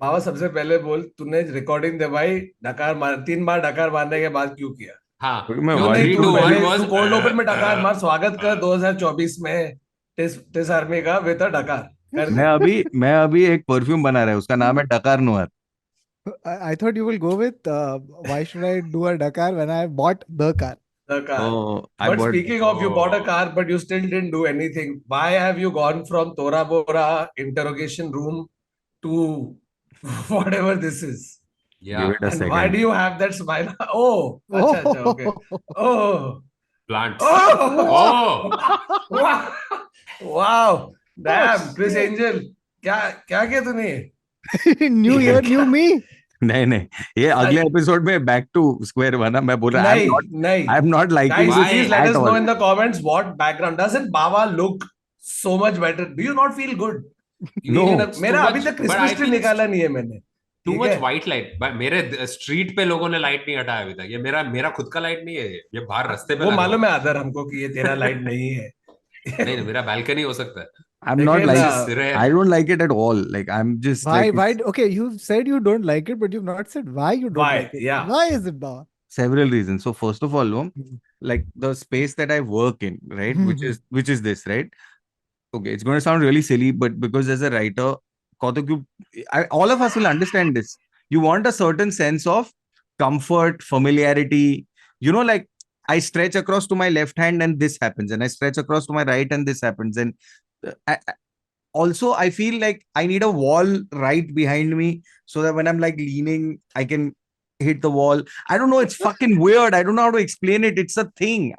बाबा सबसे पहले बोल, तूने रिकॉर्डिंग दे भाई, डकार मार 3 बार डकार मारने के बाद क्यों किया? हाँ, क्योंकि मैं क्यों वन नहीं? थ्री तू टू टू वन पहले वॉज तू कोल्ड ओपन में डकार मार, स्वागत कर 2024 में टेस्ट आर्मी का विद अ डकार कर मैं दे। अभी मैं अभी एक परफ्यूम बना रहा है, उसका नाम है डकार नुअर। I thought you will go with why should I do a Dakar when I bought the car? डकार. Oh, I But bought. speaking of, you bought a car, but you still didn't do anything. Why have you gone from Tora Bora interrogation room to whatever this is? Give या it a And why do second. you have that smile? Oh, acha, acha, okay. Oh, plants. oh, oh wow, wow, damn, Chris Angel, क्या क्या किया तूने? New year, new me. नहीं नहीं, ये अगले episode में बैक टू स्क्वायर वन है। मैं बोल रहा नहीं, नहीं. I am not liking Guys, this please Why? let at us know all. in the comments what background. Doesn't Baba look so much better? Do you not feel good? No, Being in a, It's too मेरा अभी much, तक but I Christmas tree feel it's निकाला नहीं है मैंने. To ठीक much है. White light. मेरे स्ट्रीट पे लोगों ने लाइट नहीं हटाया अभी तक. ये मेरा मेरा खुद का लाइट नहीं है, ये बाहर रास्ते पे वो लगा हुआ मालूम है. है आदर हमको कि ये तेरा लाइट नहीं है. नहीं नहीं, मेरा बैल्कनी हो सकता है. आई एम नॉट लेकिन This like, is rare. I don't like it at all. Like I am just Why? Like Why? Okay, you said you don't like it, but you've not said why you don't why like it. या Why is it, Baba? several reasons. So first of all, like the space that I work in, right, which is this, right? Okay, it's going to sound really silly, but because as a writer, Kautuk, all of us will understand this. You want a certain sense of comfort, familiarity. Like I stretch across to my left hand and this happens, and I stretch across to my right and this happens. And also, I feel like I need a wall right behind me so that when I'm like leaning, I can hit the wall. I don't know. It's fucking weird. I don't know how to explain it. It's a thing.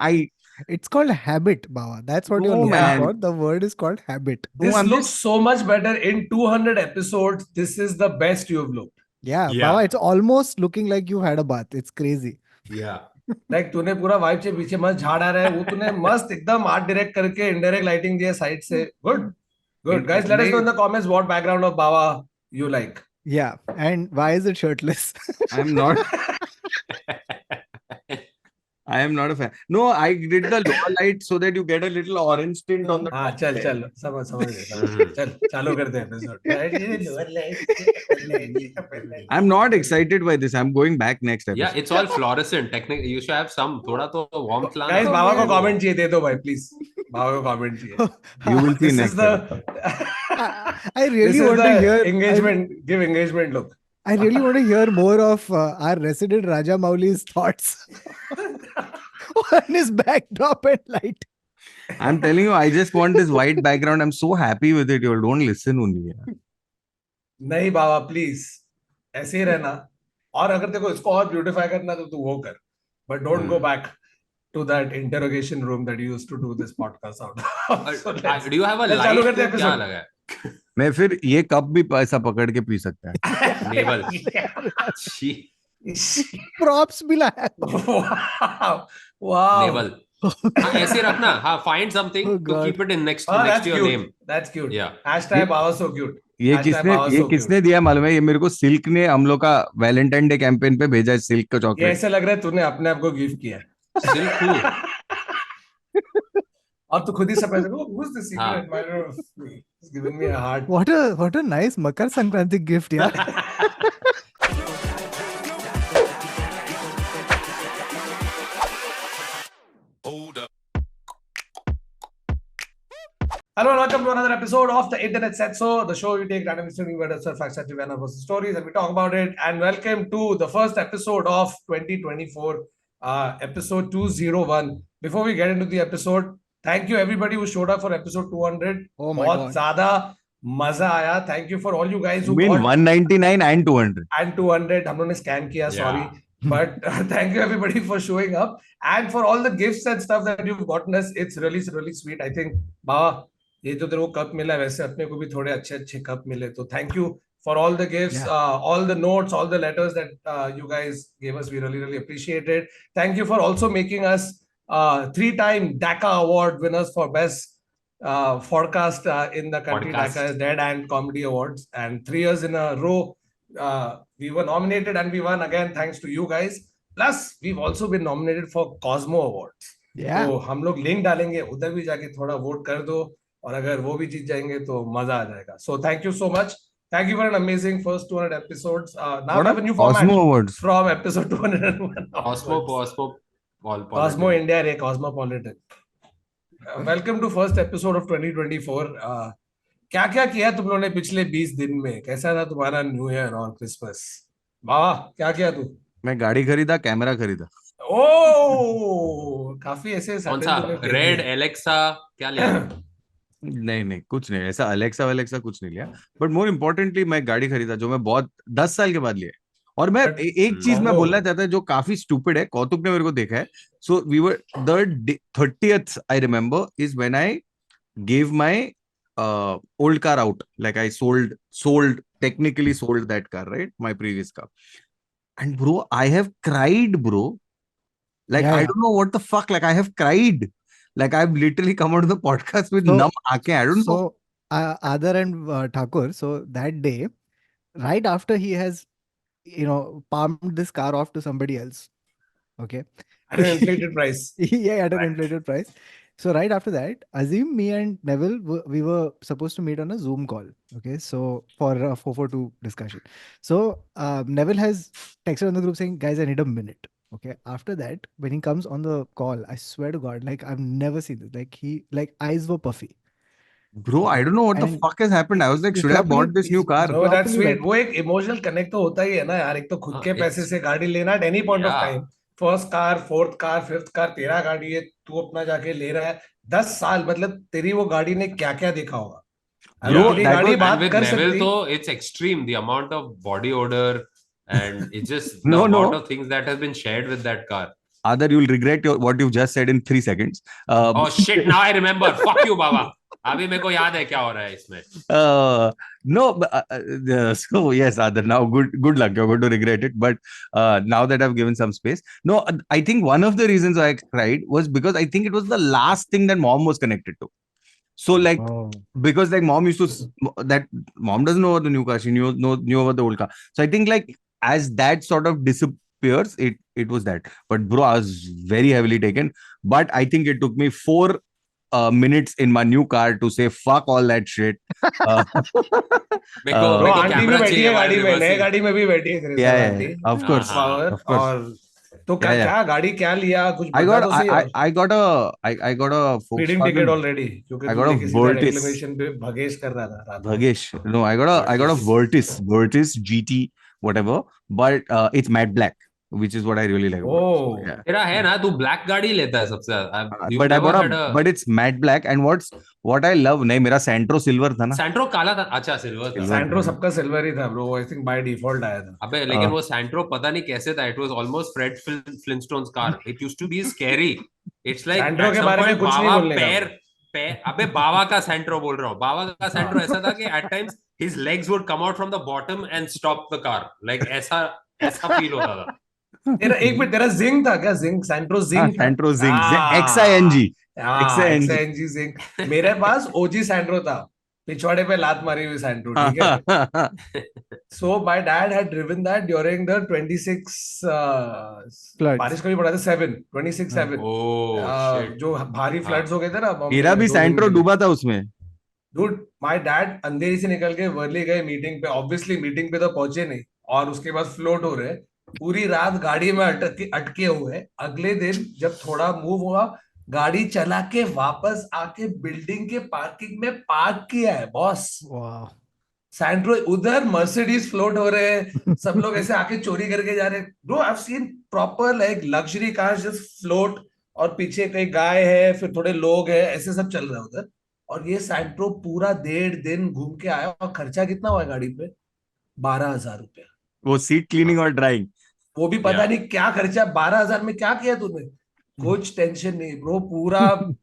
It's called habit, Baba. That's what you're No, looking man. for. The word is called habit. No, This I'm looks just so much better in 200 episodes. This is the best you've looked. Yeah, Yeah. Baba, it's almost looking like you had a bath. It's crazy. Yeah. Like तूने पूरा vibe से पीछे मस्त झाड़ आ रहा है, वो तूने मस्त एकदम आर्ट डायरेक्ट करके इनडायरेक्ट लाइटिंग दिया साइड से. Good good. Guys, let us know in the comments what background of Baba you like. Yeah. And why is it shirtless? I'm not. I am not a fan. No, I did the lower light so that you get a little orange tint on the हाँ, top. चल चल समझ समझ गए, समझ गए. चल चालू करते हैं episode. I'm not excited by this. I'm going back next Yeah, episode. it's all fluorescent. Technically, you should have some थोड़ा तो warmth लाना. गाइस, बाबा को man. कमेंट चाहिए, दे दो भाई प्लीज. बाबा को कमेंट चाहिए. You will see This is next the episode. I really this is want to the hear engagement. Give engagement look. I really want to hear more of our resident Raja Mauli's thoughts on his backdrop and light. I'm telling you, I just want this white background. I'm so happy with it. You don't listen only. यार. नहीं बाबा please, ऐसे ही रहना. और अगर तेरे को इसको और ब्यूटिफाई करना तो तू वो कर, but don't go back to that interrogation room that you used to do this podcast out. So Do you have a light? चालू करते हैं क्या episode. लगा है? मैं फिर ये कप भी ऐसा पकड़ के पी सकता है. Neville. She. Props भी लाया. Wow, wow. Neville. हाँ, ऐसे रखना. हाँ, find something Oh, to God. keep it in next Oh, next that's to your cute. name. That's cute. Yeah. Hashtag Baba so cute. ये Hashtag किसने दिया मालूम है? ये मेरे को सिल्क ने हम लोग का वैलेंटाइन डे कैंपेन पे भेजा है, सिल्क का ये चॉकलेट. ऐसे लग रहा है तूने अपने आप को गिफ्ट किया. Silk who? और तू खुद ही सरप्राइज हो. Who's the secret हाँ. admirer of me? He's giving me a heart. What a nice Makar Sankranti gift, yeah. Hello and welcome to another episode of the Internet Said So, the show you take random history, word, facts, such as stories, and we talk about it. And welcome to the first episode of 2024, episode 201. Before we get into the episode, thank you everybody who showed up for episode 200. Oh my बहुत God. ज़्यादा मजा आया. Thank you for all you guys You who mean got 199 and 200? and 200. हम लोगों ने scam किया, Yeah. sorry. But thank you everybody for showing up and for all the gifts and stuff that you've gotten us. It's really, really sweet. I think, Baba, ये जो तेरे को cup मिला है, वैसे अपने को भी थोड़े अच्छे अच्छे कप मिले. तो thank you for all the gifts, Yeah. all the notes, all the letters that you guys gave us. We really, really appreciate it. Thank you for also making us 3-time DACA award winners for best forecast in the country. Podcast. DACA is Dead and Comedy Awards, and 3 years in a row we were nominated and we won again thanks to you guys. Plus we've also been nominated for Cosmo Awards. Yeah. तो हम लोग link डालेंगे, उधर भी जाके थोड़ा vote कर दो, और अगर वो भी जीत जाएंगे तो मजा आ जाएगा. So thank you so much. Thank you for an amazing first 200 episodes. Now What we are have a new format Cosmo Awards? from episode 201 Cosmo, onwards. Cosmo Cosmo, India, re Cosmopolitan. Welcome to first episode of 2024. क्या क्या किया तुम लोगों ने पिछले 20 दिन में? कैसा था तुम्हारा न्यू ईयर और क्रिसमस? बाबा क्या किया तू? मैं गाड़ी खरीदा, कैमरा खरीदा. ओ काफी ऐसे कौन सटल सा तूने फेर रेड दिए. एलेक्सा क्या लिया? नहीं नहीं, कुछ नहीं ऐसा अलेक्सा वलेक्सा कुछ नहीं लिया. बट मोर इम्पोर्टेंटली मैं गाड़ी खरीदा जो मैं बहुत 10 साल के बाद लिया. और मैं But- एक चीज मैं ओहो. बोलना चाहता हूँ जो काफी स्टूपिड है. कौतुक ने मेरे को देखा है. So we were the 30th I remember is when I gave my old car out. Like I technically sold that car, right? My previous car. And bro, I have cried, bro. Like Yeah, I yeah. don't know what the fuck. Like I have cried. Like I've literally come out of the podcast with So- numb aankhein. I don't know. So, Aadar and Thakur, so that day, right after he has, palmed this car off to somebody else, okay? At an inflated price. Yeah, at an Right. inflated price. So right after that, Azim, me and Neville, we were supposed to meet on a Zoom call. Okay, so for a 442 discussion. So Neville has texted on the group saying, "Guys, I need a minute." Okay. After that, when he comes on the call, I swear to God, like I've never seen this. Like eyes were puffy. Bro, I don't know what the And fuck has happened. I was like, he's should I have bought properly- this new car? he's- No, that's properly sweet. wet. वो एक emotional connect तो होता ही है ना यार. एक तो खुद हाँ, के पैसे it's- से गाड़ी लेना at any point of Yeah. time. First car, fourth car, fifth car, तेरा गाड़ी है, तू अपना जाके ले रहा है. 10 साल मतलब तेरी वो गाड़ी ने क्या क्या देखा होगा. Bro, अगर तेरी that गाड़ी was- बात And with कर Neville, सकती. though, it's extreme. The amount of body odor and it's just the No, no. amount of things that have been shared with that car. Other, you'll regret what you've just said in 3 seconds. Oh shit! Now I remember. Fuck you, Baba. अभी मेरे को याद है क्या हो रहा है इसमें. No, but, so yes, Adar, now good luck. You're going to regret it. But now that I've given some space, no, I think one of the reasons I cried was because I think it was the last thing that mom was connected to. So like, Oh. because like mom used to that mom doesn't know about the new car, she knew about the old car. So I think like as that sort of disappears, it was that. But bro, I was very heavily taken. But I think it took me 4 minutes in my new car to say fuck all that shit. मेरे को bro मेरे को aunty भी camera बैठी चाहिए है गाड़ी में, नए reversing. गाड़ी में भी बैठी है तेरे साथ आंटी. of course, हाँ, पावर of course. और तो क्या Yeah, yeah. क्या गाड़ी क्या लिया कुछ I बता got तो सही. I got a speeding ticket Volkswagen. Already क्योंकि I तू got a लेके सीधा Virtus. रेक्लेमेशन पे भगेश कर रहा था रात में. Bhagesh. No, I got a Virtus GT whatever, but it's matte black, which is what I really like about it. So, Oh. yeah. तेरा है ना तू ब्लैक गाड़ी लेता है सबसे ज्यादा. You've But I never bought had a but it's matte black, and what I love, नहीं मेरा Santro silver था ना. सैंट्रो काला था. अच्छा सिल्वर था. Silver. सैंट्रो सबका सिल्वर ही था bro. I think by default आया था. अबे लेकिन वो सैंट्रो पता नहीं कैसे था. It was almost Fred Flintstones car. It used to be scary. It's like Santro के बारे में कुछ नहीं बोलने का. पैर अबे बाबा का सैंट्रो बोल रहा हूँ. बाबा का सैंट्रो ऐसा था कि at times his legs would come out from the bottom and stop the car. Like ऐसा फील होता था. तेरा एक मिनट, तेरा जिंग था क्या? जिंग सैंट्रो जिंग था. Santro Zing, हाँ. XING. XING जिंग. मेरे पास ओजी सैंट्रो था, पिछवाड़े पे लात मारी हुई सैंट्रो. ठीक है. So my dad had driven that during the 26 Floods. बारिश का भी पड़ा था 26/7 ओह शिट. जो भारी फ्लड्स हो गए थे ना बॉम्बे मेरा में भी 2 दिन Santro के लिए. डूबा था उसमें. Dude, my dad अंधेरी से निकल के वर्ली गए मीटिंग पे. ऑब्वियसली मीटिंग पे तो पहुंचे नहीं और उसके बाद फ्लोट हो रहे. पूरी रात गाड़ी में अटके हुए. अगले दिन जब थोड़ा मूव हुआ, गाड़ी चला के वापस आके बिल्डिंग के पार्किंग में पार्क किया है बॉस. Wow. सैंट्रो उधर मर्सिडीज फ्लोट हो रहे हैं. सब लोग ऐसे आके चोरी करके जा रहे हैं. Bro I have seen proper like luxury cars just float और पीछे कई गाय है, फिर थोड़े लोग है, ऐसे सब चल रहा है उधर. और ये सैंट्रो पूरा 1.5 दिन घूम के आया. और खर्चा कितना हुआ है गाड़ी पे? 12,000 रुपया. वो सीट क्लीनिंग और ड्राइंग. वो भी पता Yeah. नहीं क्या खर्चा. 12,000 में क्या किया तूने? कुछ टेंशन नहीं ब्रो. पूरा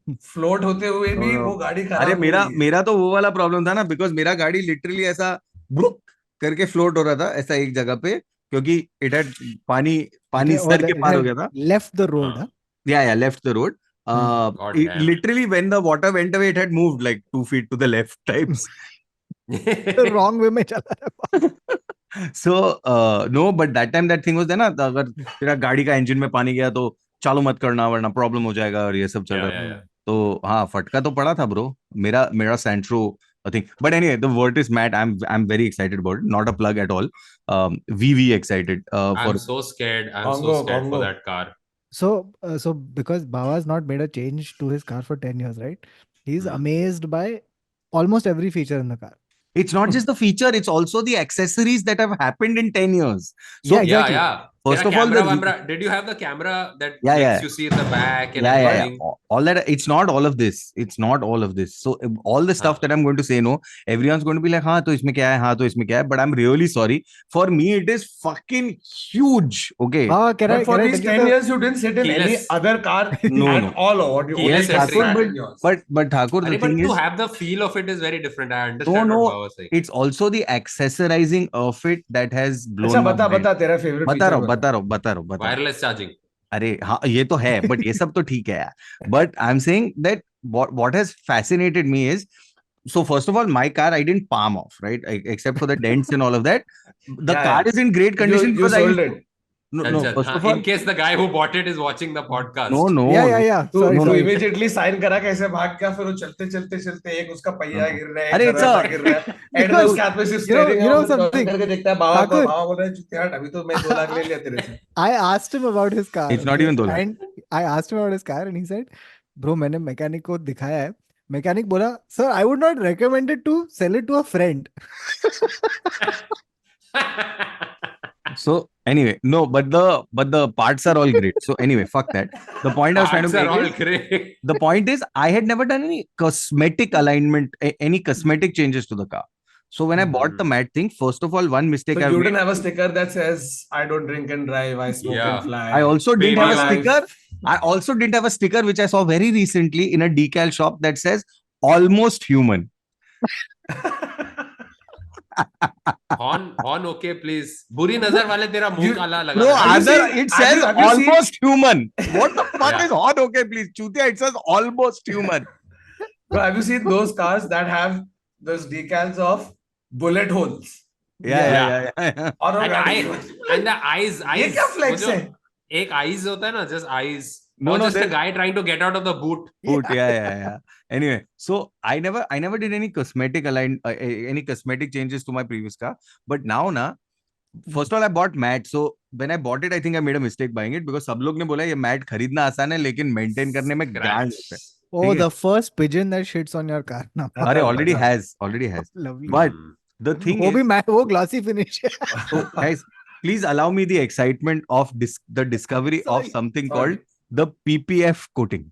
फ्लोट होते हुए भी वो गाड़ी खराब अरे हो रही है. मेरा तो वो वाला प्रॉब्लम था ना, बिकॉज मेरा गाड़ी लिटरली ऐसा ब्रुक करके फ्लोट हो रहा था ऐसा एक जगह पे, क्योंकि इट हैड पानी Okay, सर that के it पार हो had गया था. left the road, हाँ. huh? Yeah, left the road. God damn. Literally when the water went away, it had moved like 2 feet to the left types. The wrong way में चला रहा है. So no, but that time that thing was there ना, तो अगर तेरा गाड़ी का इंजन में पानी गया तो चालू मत करना वरना प्रॉब्लम हो जाएगा और ये सब चल रहा था. तो हाँ, फटका तो पड़ा था ब्रो. मेरा Santro a thing. But anyway, the word is Matt. I'm very excited about it. Not a plug at all. VV excited I'm for so scared. I'm so Congo, scared for Congo. that car. So because Baba's not made a change to his car for 10 years, right? He's amazed by almost every feature in the car. It's not just the feature, it's also the accessories that have happened in 10 years. So Yeah, exactly. Yeah. first Tera of all, camera, did you have the camera that Yeah, lets yeah. you see in the back and yeah. everything? All that, it's not all of this. It's not all of this. So all the stuff that I'm going to say, no, everyone's going to be like, हाँ तो इसमें क्या है, हाँ तो इसमें क्या है. But I'm really sorry. For me, it is fucking huge. Okay. Baba, can But I for tell these you 10 years, you didn't sit in any Keyless. other car No, at no. all. Or what you Keyless only entry. sat in yours. But Thakur, the But thing to is, have the feel of it is very different. I understand no, what Baba was saying. it's also the accessorizing of it that has blown अच्छा my बता mind. बता तेरा favorite feature बता रहा हूँ. Wireless charging. अरे हाँ ये तो है बट ये सब तो ठीक है यार. But I'm saying that what has fascinated me is, so first of all, my car I didn't palm off, right? Except for the dents and all of that. The car is in great condition You because sold it. No, first of all, In case the guy who bought it is watching the podcast. no. Yeah. तू Sorry, तू sorry. immediately sign करा कैसे भाग गया फिर वो चलते एक उसका पहिया गिर रहा है अरे, एक दरवाजा गिर रहा है एंड में उसके हाथ में सिर्फ steering है you know वो something, करके देखता है बाबा को Thakur. बाबा बोल रहा है "चुतिया हट, अभी तो मैं 2 लाख ले लिया तेरे से I asked him about his car. It's not even 2 lakh. And I asked him about his car and he said, bro, मैंने मैकेनिक को दिखाया है. मैकेनिक बोला, sir, I would not recommend it to sell it to a friend. So anyway, no, but the parts are all great. So anyway, fuck that. The point I was trying to Parts are all make is, great. the point is, I had never done any cosmetic alignment, any cosmetic changes to the car. So when I bought the matte thing, first of all, one mistake so I you made. didn't have a sticker that says I don't drink and drive I smoke Yeah. and fly I also didn't Baby have a life. sticker. I also didn't have a sticker which I saw very recently in a decal shop that says almost human. Horn okay please. बुरी नजर वाले तेरा मुंह काला लगा No, रहा है. Aadar, it says have you seen- almost human. What the fuck Yeah. is on okay, please? Chutia, it says almost human. Bro, have you seen those cars that have those decals of bullet holes Yeah. और वो And गाड़ी and the eyes. ये क्या flex वो जो है एक eyes होता है ना, just eyes. No, Or no, just a there- guy trying to get out of the boot. Boot, yeah. Anyway, so I never did any any cosmetic changes to my previous car. But now, first of all, I bought matte. So when I bought it, I think I made a mistake buying it because सब लोग ने बोला ये matte खरीदना आसान है लेकिन maintain करने में गांड होता है. Oh, the first pigeon that shits on your car now. अरे already has. Lovely. But the thing वो is, भी वो glossy finish है. so guys, please allow me the excitement of the discovery of Sorry, something sorry. called the PPF coating.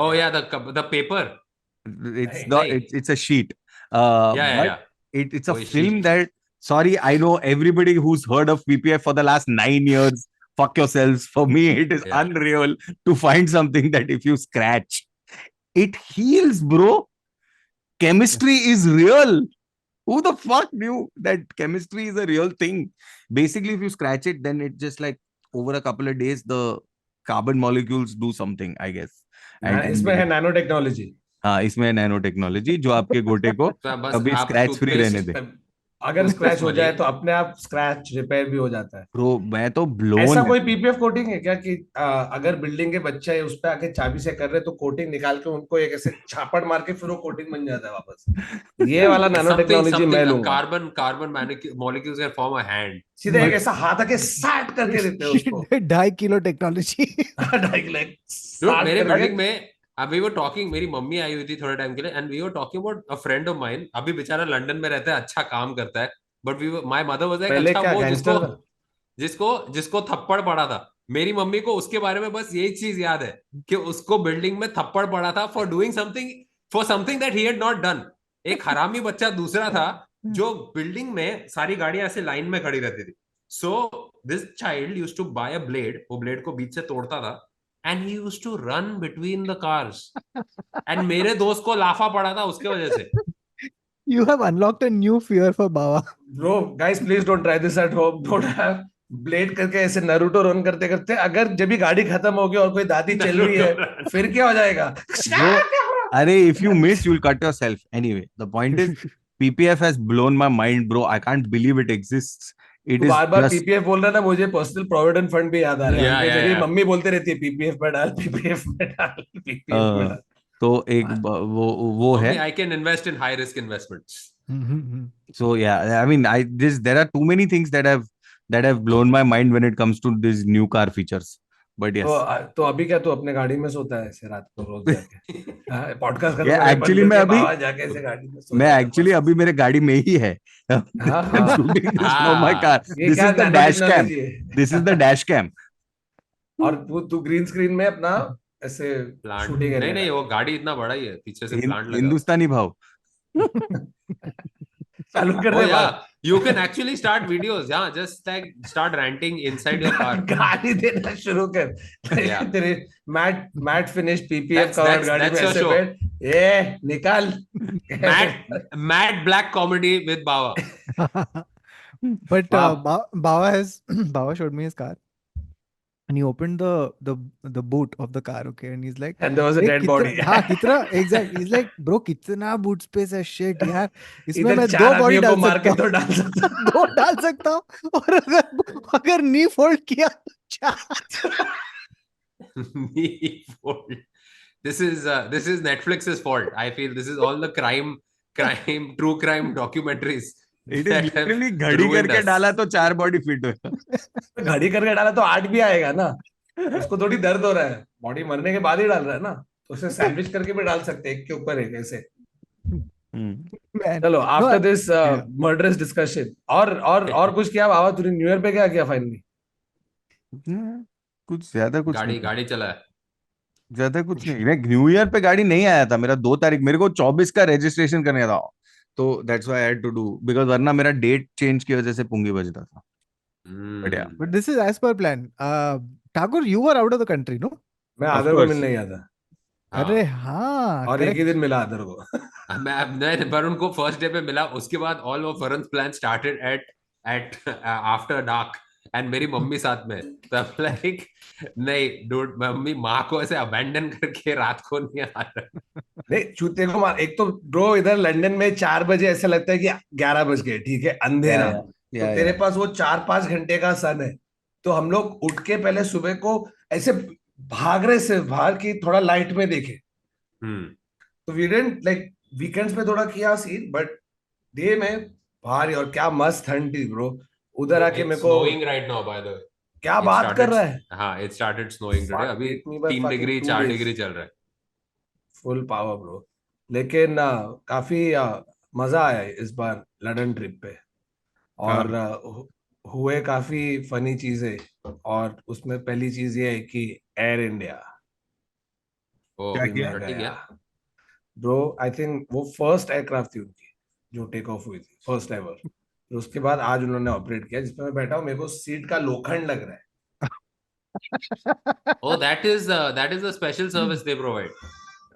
Oh yeah, the paper. It's Hey. it's a sheet. Yeah. It's a Oh, film sheet. that, sorry, I know everybody who's heard of PPF for the last 9 years, fuck yourselves. For me, it is Yeah. unreal to find something that if you scratch, it heals, bro. Chemistry is real. Who the fuck knew that chemistry is a real thing? Basically, if you scratch it, then it just like over a couple of days, the carbon molecules do something, I guess. इसमें है nano technology हाँ, इसमें nano technology जो आपके गोटे को बस कभी आप स्क्रैच फ्री toothpaste- रहने दे. अगर स्क्रैच हो जाए वाली- तो अपने आप स्क्रैच रिपेयर भी हो जाता है ब्रो मैं तो ब्लोन ऐसा कोई पीपीएफ कोटिंग है क्या कि अगर बिल्डिंग के बच्चे उस पे आके चाबी से कर रहे तो कोटिंग निकाल के उनको एक ऐसे छापड़ मार के फिर वो कोटिंग बन जाता है वापस ये वाला नैनो टेक्नोलॉजी मैं लूंगा carbon molecules can form a hand. सीधे एक ऐसा हाथ आके साट करके देते हैं उसको 2.5 किलो टेक्नोलॉजी. Dude, मेरे बिल्डिंग में we were talking, मेरी मम्मी आई हुई थी थोड़े टाइम के लिए and we were talking about a friend of mine. अभी बेचारा लंदन में रहता है, अच्छा काम करता है, but my mother was like, पहले अच्छा क्या वो गैंगस्टर जिसको थप्पड़ पड़ा था. मेरी मम्मी को उसके बारे में बस यही चीज याद है कि उसको बिल्डिंग में थप्पड़ पड़ा था for doing something that he had not done. एक हरामी बच्चा दूसरा था जो बिल्डिंग में सारी गाड़ियां ऐसे लाइन में खड़ी रहती थी. So this child used to buy a blade, वो ब्लेड को बीच से तोड़ता था and he used to run between the cars. And मेरे दोस्त को लाफा पड़ा था उसके वजह से. You have unlocked a new fear for Baba. Bro, guys, please don't try this at home. Don't have blade करके ऐसे नारुतो रन करते करते अगर जब भी गाड़ी खत्म होगी और कोई दादी चल रही है फिर क्या हो जाएगा? अरे if you miss you'll cut yourself. Anyway, the point is PPF has blown my mind, bro. I can't believe it exists. It is बार-बार just पीपीएफ बोल रहा था मुझे पर्सनल प्रोविडेंट फंड भी याद आ रहा है Yeah, मेरी yeah. मम्मी बोलते रहती है पीपीएफ में डाल पीपीएफ में डाल पीपीएफ में डाल तो एक वो है. Mummy, I can invest in high risk investments. So yeah, I mean, there are too many things that have blown my mind when it comes to these new car features. But तो yes, तो अभी क्या तू अपने गाड़ी में सोता है ऐसे रात को रोज जाके पॉडकास्ट खत्म yeah, करके बंद actually करके बाहर जाके ऐसे गाड़ी में सो मैं जाता है एक्चुअली मस्त। अभी मेरे गाड़ी में ही है. हाँ I'm हाँ, shooting this from my car. ये This क्या is the nano dash cam. Technology This is the है। dash cam. और तू ग्रीन स्क्रीन में अपना ऐसे प्लांट शूटिंग नहीं एरिया नहीं, वो गाड़ी इतना बड़ा ही है, पीछे से प्लांट लगा हुआ हिंदुस्तानी भाव. चालू कर है। Oh दे yeah, बात। you can actually start videos. Yeah, just like start ranting inside your car. गाली देना शुरू कर। Yeah, तेरे matte matte finish PPF that's covered that's गाड़ी में that's your ऐसे show. बैठ, ये निकाल। Mad black comedy with Baba. But बाप Baba showed me his car, and he opened the boot of the car, okay, and he's like, and there was a "Hey, dead body। कितना exact?" He's like, "Bro, कितना boot space है, shit यार, इसमें इधर मैं 2 चार body आदमियों को डाल मार सकता के तो हूँ, डाल सकता। 2 डाल सकता हूँ, और अगर नी फोल्ड किया तो 4." This is Netflix's fault. I feel this is all the true crime documentaries It is that have literally घड़ी ruined करके us. डाला तो 4 बॉडी फिट हुआ. घड़ी करके डाला तो 8 भी आएगा ना, उसको थोड़ी दर्द हो रहा है, बॉडी मरने के बाद ही डाल रहा है ना, तो उसे सैंडविच करके भी डाल सकते हैं एक के ऊपर एक ऐसे। Man, चलो no, after this yeah. Murderous discussion, और कुछ किया बाबा तूने न्यू ईयर पे, क्या किया फाइनली? कुछ ज्यादा कुछ गाड़ी नहीं. गाड़ी चला है। ज्यादा कुछ नहीं. मैं न्यू ईयर पे गाड़ी नहीं आया था. मेरा 2 तारीख, मेरे को 24 का रजिस्ट्रेशन करने था, तो that's why I had to do, because वरना मेरा डेट चेंज की वजह से पुंगी बजता था. But yeah, But this is as per plan. Thakur, you were out of the country, no? मैं of आदर को course. मिलने गया था, अरे हाँ, हाँ, और एक ही correct. दिन मिला आदर को। मैं वरुण को फर्स्ट डे पे मिला, उसके बाद all of Varun plan started at after dark, and मेरी मम्मी साथ में, तब लाइक नहीं डूड, मम्मी माँ को ऐसे अबैंडन करके रात को नहीं आ रहा। नहीं चूते को मार, एक तो ब्रो इधर लंदन में 4 बजे ऐसा लगता है कि 11 बज गए, ठीक है, अंधेरा। yeah, तो yeah, तेरे yeah. पास वो 4-5 घंटे का सन है, तो हम लोग उठ के पहले सुबह को ऐसे भाग रहे से बाहर की थोड़ा लाइट में देखे। तो वी डिडंट लाइक, वीकेंड्स पे थोड़ा किया सीन, बट डे में भारी, और क्या मस्त ठंड थी ब्रो। उधर आके मेरे को snowing right now bye the वे। क्या बात कर रहा है, हाँ, it started snowing today, Fuck, अभी hit me by 3 fucking degree 2 4 days. Degree चल रहा है। Full power bro. लेकिन काफी मजा आया इस बार लंदन ट्रिप पे, और हुए काफी फनी चीजें, और उसमें पहली चीज ये है कि एयर इंडिया ओ, क्या भी किया? मैं टट्टी गया गया? ब्रो। आई थिंक वो फर्स्ट एयरक्राफ्ट थी उनकी जो टेक ऑफ हुई थी, फर्स्ट एवर। तो उसके बाद आज उन्होंने ऑपरेट किया, जिसमें मैं बैठा हूँ, मेरे को सीट का लोखंड लग रहा है। Oh, that is the special service they provide.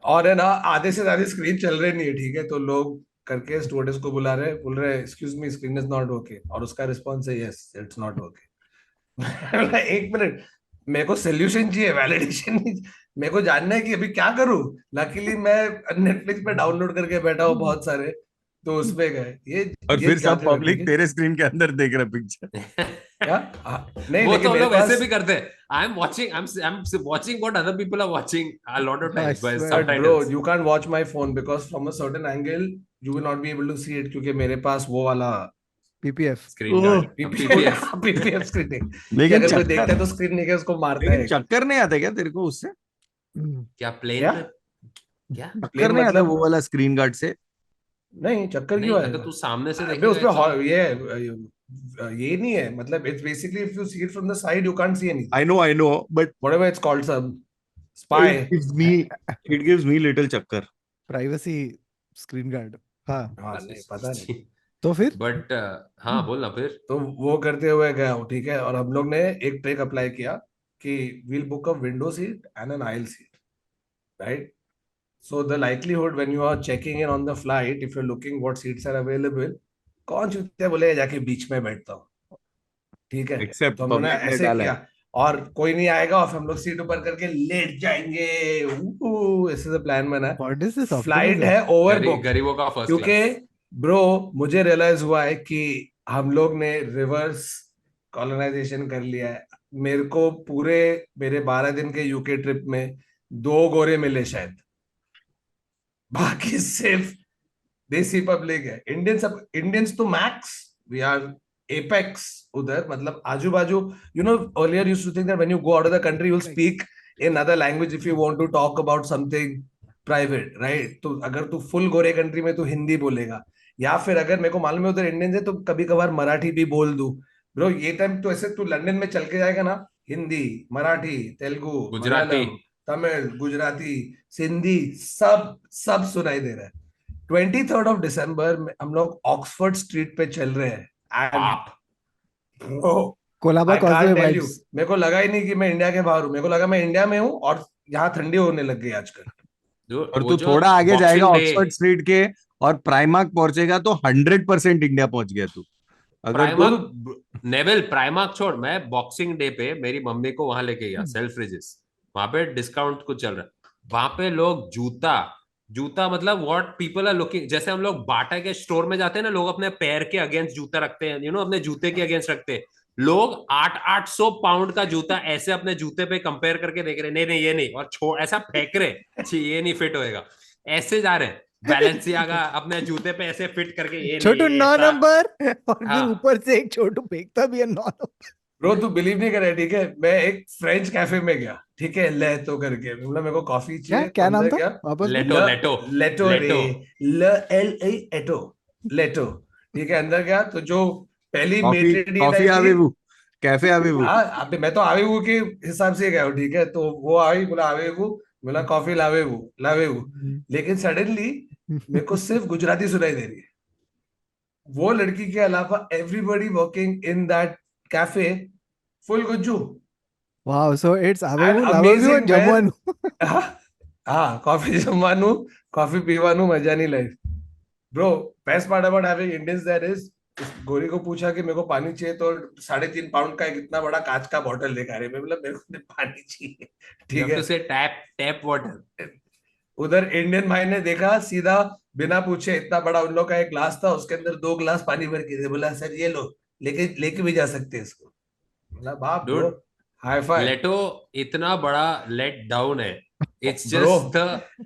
और है ना, आधे से ज्यादा स्क्रीन चल रहे नहीं है, ठीक है, तो लोग करके स्टुवर्डेस को बुला रहे, बोल रहे excuse me, screen is not working, और उसका रिस्पॉन्स है यस इट्स नॉट वर्किंग। एक मिनट, मेरे को सोल्यूशन चाहिए, वैलिडेशन नहीं। मेरे को जानना है कि अभी क्या करूं। लकीली मैं नेटफ्लिक्स पे डाउनलोड करके बैठा हूँ बहुत सारे, तो उसपे गए और ये फिर सब जांचने लगे पब्लिक कि तेरे स्क्रीन के अंदर देख रहा पिक्चर. क्या नहीं, वो लेकिन तो हम मेरे लोग ऐसे पास, भी करते हैं। I'm watching what other people are watching a lot of I times by swear. but bro subtitles. you can't watch my phone because from a certain angle you will not be able to see it, क्योंकि मेरे पास वो वाला PPF. Screen guard, PPF. PPF screening, कि लेकिन अगर कोई चक्कर देखता है तो स्क्रीन नहीं है, उसको मारता लेकिन है। चक्कर नहीं आता क्या तेरे को उससे? क्या प्लेन क्या? में? क्या चक्कर प्लेन नहीं आता मतलब वो वाला स्क्रीन गार्ड से? नहीं, चक्कर नहीं, क्यों अगर आएगा? तू सामने से अबे देखेगा उसपे it's ये नहीं है, मतलब it's basically if you see it from the side you can't see anything, I know, but whatever it's called, सब spy. it gives me little चक्कर. Privacy screen guard. हाँ, हाँ नहीं पता नहीं। तो फिर बट हाँ, बोल ना फिर। तो वो करते हुए गया हूँ, ठीक है, और हम लोग ने एक ट्रिक अप्लाई किया कि we'll book a window seat and an aisle seat, right? So the likelihood when you are checking in on the flight, if you're looking what seats are available, कौन चूतिया बोलेगा जाके बीच में बैठता हूँ, ठीक है? Except तो हम लोगों ने public ने ऐसे डाला किया, है. और कोई नहीं आएगा, और फिर हम लोग सीट ऊपर करके लेट जाएंगे। ऐसे से प्लान बना है। what is this flight optimism? है ओवर बुक, गरीबों का फर्स्ट क्योंकि क्लास। ब्रो मुझे रियलाइज हुआ है कि हम लोग ने रिवर्स कॉलोनाइजेशन कर लिया है। मेरे को पूरे मेरे 12 दिन के यूके ट्रिप में 2 गोरे मिले शायद, बाकी सिर्फ देसी पब्लिक है. इंडियंस तो मैक्स, वी आर एपेक्स उधर, मतलब आजू बाजू. You know, earlier used to think that when you go out of the country you will speak in other language if you want to talk about something private, right? तो अगर तू full गोरे country में तू हिंदी बोलेगा, या फिर अगर मेरे को मालूम है उधर इंडियंस है तो कभी कभार मराठी भी बोल दूं. ब्रो ये टाइम तो ऐसे तू लंदन में चल के जाएगा ना, हिंदी, मराठी, तेलुगु, गुजराती. मलयालम, तमिल, गुजराती, सिंधी, सब सब सुनाई दे रहा है. 23rd of December में हम लोग ऑक्सफोर्ड स्ट्रीट पे चल रहे हैं एंड बाप. Bro Colaba I Causeway can't tell you, vibes. मेरे को लगा ही नहीं कि मैं इंडिया के बाहर हूँ. मेरे को लगा मैं इंडिया में हूँ और यहाँ ठंडी होने लग गई आजकल. और वो तू जो थोड़ा आगे जाएगा बॉक्सिंग डे, ऑक्सफोर्ड स्ट्रीट के और प्राइमार्क पहुंचेगा तो 100% इंडिया पहुंच गया तू. अगर तू प्राइमार्क, नेविल प्राइमार्क छोड़, मैं बॉक्सिंग डे पे मेरी मम्मी को वहां लेके गया सेल्फ रिजिस. वहां पे डिस्काउंट कुछ चल रहा है. वहां पे लोग जूता जूता मतलब व्हाट पीपल आर लुकिंग, जैसे हम लोग बाटा के स्टोर में जाते हैं ना, लोग अपने पैर के अगेंस्ट जूता रखते हैं, अपने जूते के अगेंस्ट रखते हैं. लोग 800 पाउंड का जूता ऐसे अपने जूते पे कंपेयर करके देख रहे, नहीं नहीं ये नहीं, और छोड़ ऐसा फेंक रहे, छी ये नहीं फिट होएगा, ऐसे जा रहे हैं. बैलेंसियागा अपने जूते पे ऐसे फिट करके, ये नहीं छोटू ये 9 ऐसा. नंबर और फिर हाँ. ऊपर से एक छोटू फेंकता भी है 9 नंबर. ब्रो तू बिलीव नहीं करे, ठीक है, मैं एक फ्रेंच कैफे में गया, ठीक है, ले तो करके, मतलब मेरे को कॉफी क्या चाहिए तो क्या नाम अंदर था गया. वापस बोल. लेटो ल लेटो लेटो रे, लेटो. ल एल ए एटो, लेटो, ठीक है. अंदर गया तो जो पहली कॉफी मेट्री डी कॉफी टाइप थी. आवे वो कैफे आवे वो. हाँ अभी मैं तो आवे वो के हिसाब से गया हूँ, ठीक है. तो वो आई, बोला आवे वो, बोला कॉफी लावे वो, लावे वो. लेकिन सडनली मेरे को सिर्फ गुजराती सुनाई दे रही है. वो लड़की के अलावा everybody working in that cafe full Gujju. Wow, so it's and Avevu, Lavavu and amazing man. Jammu. हाँ कॉफी जमवानू, कॉफी पीवानू, मजा नहीं life. Bro best part about having Indians there is, उस गोरी को पूछा कि मेरे को पानी चाहिए तो 3.5 पाउंड का एक इतना बड़ा कांच का बॉटल लेकर आ रही है. मैं बोला मेरे को नहीं पानी चाहिए, यू ठीक हैव है. टू से टैप टैप वाटर. उधर इंडियन भाई ने देखा, सीधा बिना पूछे इतना बड़ा उन लोग का एक ग्लास था, उसके अंदर 2 गिलास पानी भर के दे. बोला सर ये लो, लेके लेके भी जा सकते हैं इसको. बोला बाप ब्रो, डूड, हाई फाई लेटो इतना बड़ा लेट डाउन है. It's bro. just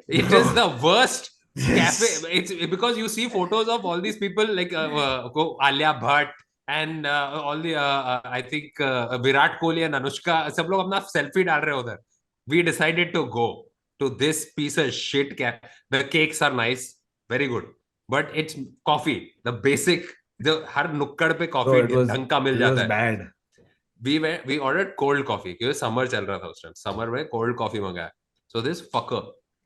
it bro is the worst cafe. It's because you see photos of all these people like Alia Bhatt and all the I think Virat Kohli and Anushka, सब लोग अपना selfie डाल रहे हैं उधर. We decided to go to this piece of shit cafe. The cakes are nice, very good, but it's coffee. The basic, जो हर नुक्कड़ पे कॉफी it was ढंग का मिल it was जाता है. bad. We ordered cold coffee क्योंकि summer चल रहा था उस टाइम. समर में कोल्ड कॉफी मंगाया. So this fucker,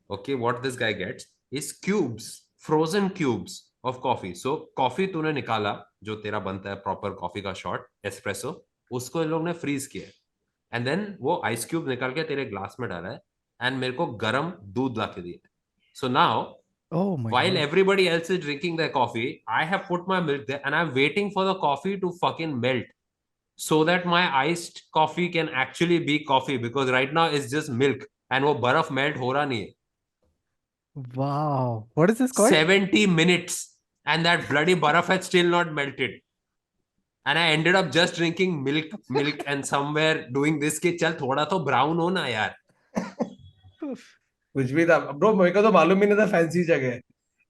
okay, what this guy gets is cubes, frozen cubes of coffee. So coffee तूने निकाला, जो तेरा बनता है प्रॉपर कॉफी का शॉट एस्प्रेसो, उसको इन लोग ने फ्रीज किया, एंड देन वो आइस क्यूब निकाल के तेरे ग्लास में डाला है, एंड मेरे को गरम दूध ला के दिया. So now, Oh my while God. everybody else is drinking their coffee, I have put my milk there and I'm waiting for the coffee to fucking melt so that my iced coffee can actually be coffee, because right now it's just milk and वो बर्फ melt हो रहा नहीं है. Wow. What is this called? 70 minutes and that bloody बर्फ had still not melted, and I ended up just drinking milk and somewhere doing this कि चल थोड़ा तो ब्राउन हो ना यार. कुछ भी था ब्रो, मेरे को तो मालूम ही नहीं था फैंसी जगह है.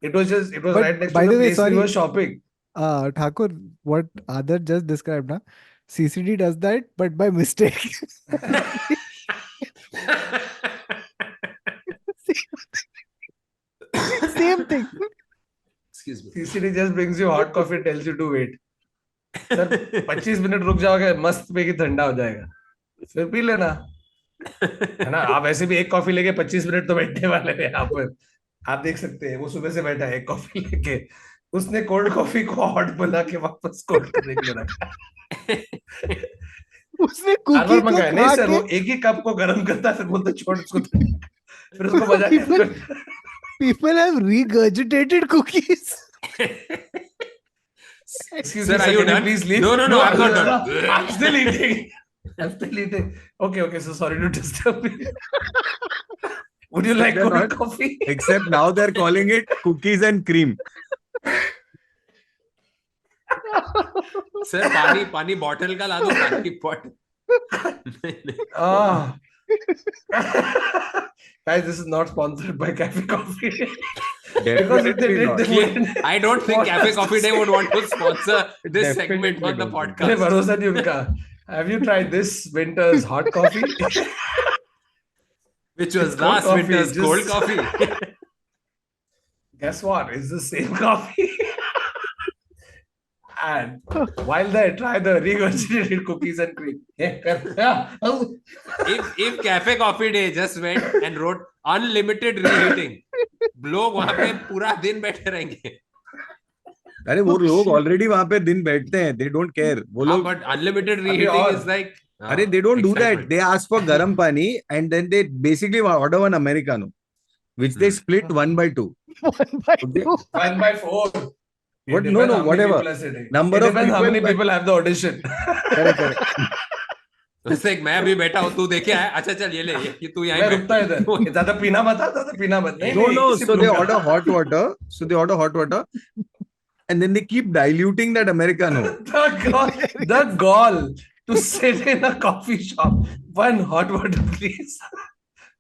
It was But right next by to the the way, place we sorry, were shopping. Thakur, what Aadar just described now, CCD does that, but by mistake. Same thing. Excuse me. CCD just brings you hot coffee, tells you to wait. Sir 25 minute रुक जाओगे, मस्त पे की ठंडा हो जाएगा, फिर P लेना, है ना. आप ऐसे भी एक कॉफी लेके 25 मिनट तो बैठने वाले हैं यहाँ पर. आप देख सकते हैं वो सुबह से बैठा है एक कॉफी लेके, उसने कोल्ड कॉफी को हॉट बना के वापस कोल्ड करने के लिए रखा. उसने हर कुकी बार को मंगाया नहीं खा सर, के वो एक ही कप को गर्म करता है, फिर बोलता छोड़ उसको, फिर उसको मजा नहीं people, आता. people have regurgitated cookies. Excuse Sir, me, are sir, you can you done? please leave? No, I'm not done. I'm still eating. I'm still eating. Okay, so sorry to disturb you. Would you like They're cold not- coffee? Except now they're calling it cookies and cream. Sir पानी bottle का ला दो, पानी bottle. Ah, Guys, this is not sponsored by Cafe Coffee. Because if they Definitely did, not. they wouldn't. I don't think want Cafe us to Coffee Day say would want to sponsor this Definitely segment on the don't. अरे podcast. भरोसा नहीं उनका. Have you tried this winter's hot coffee? Which was It's cold last coffee, winter's cold just- coffee. Guess what? It's the same coffee. And while there, try the regurgitated cookies and cream. Yeah. if Cafe Coffee Day just went and wrote unlimited reheating, लोग वहां पे पूरा दिन बैठे रहेंगे. अरे वो लोग ऑलरेडी वहां पे दिन बैठते हैं. They don't care. वो लोग But unlimited अभी reheating और- is like. अरे they don't do that. excitement. They ask for garam pani and then they basically order one Americano, which they split 1/2. 1/2. 1/4. It What? depends No, how many whatever. people are sitting. Number It of depends how people, many but- people have the audition. Correct, correct. उससे एक मैं अभी बैठा हूँ, तू देखे आया. अच्छा चल ये ले, ये तू यहाँ मैं बैठ. रुकता इधर. ज्यादा पीना मत आ, ज्यादा पीना मत. नहीं, No, नहीं, no. सिर्फ So they लूंगा. order hot water. So they order hot water, and then they keep diluting that Americano. The gall to sit in a coffee shop. One hot water, please.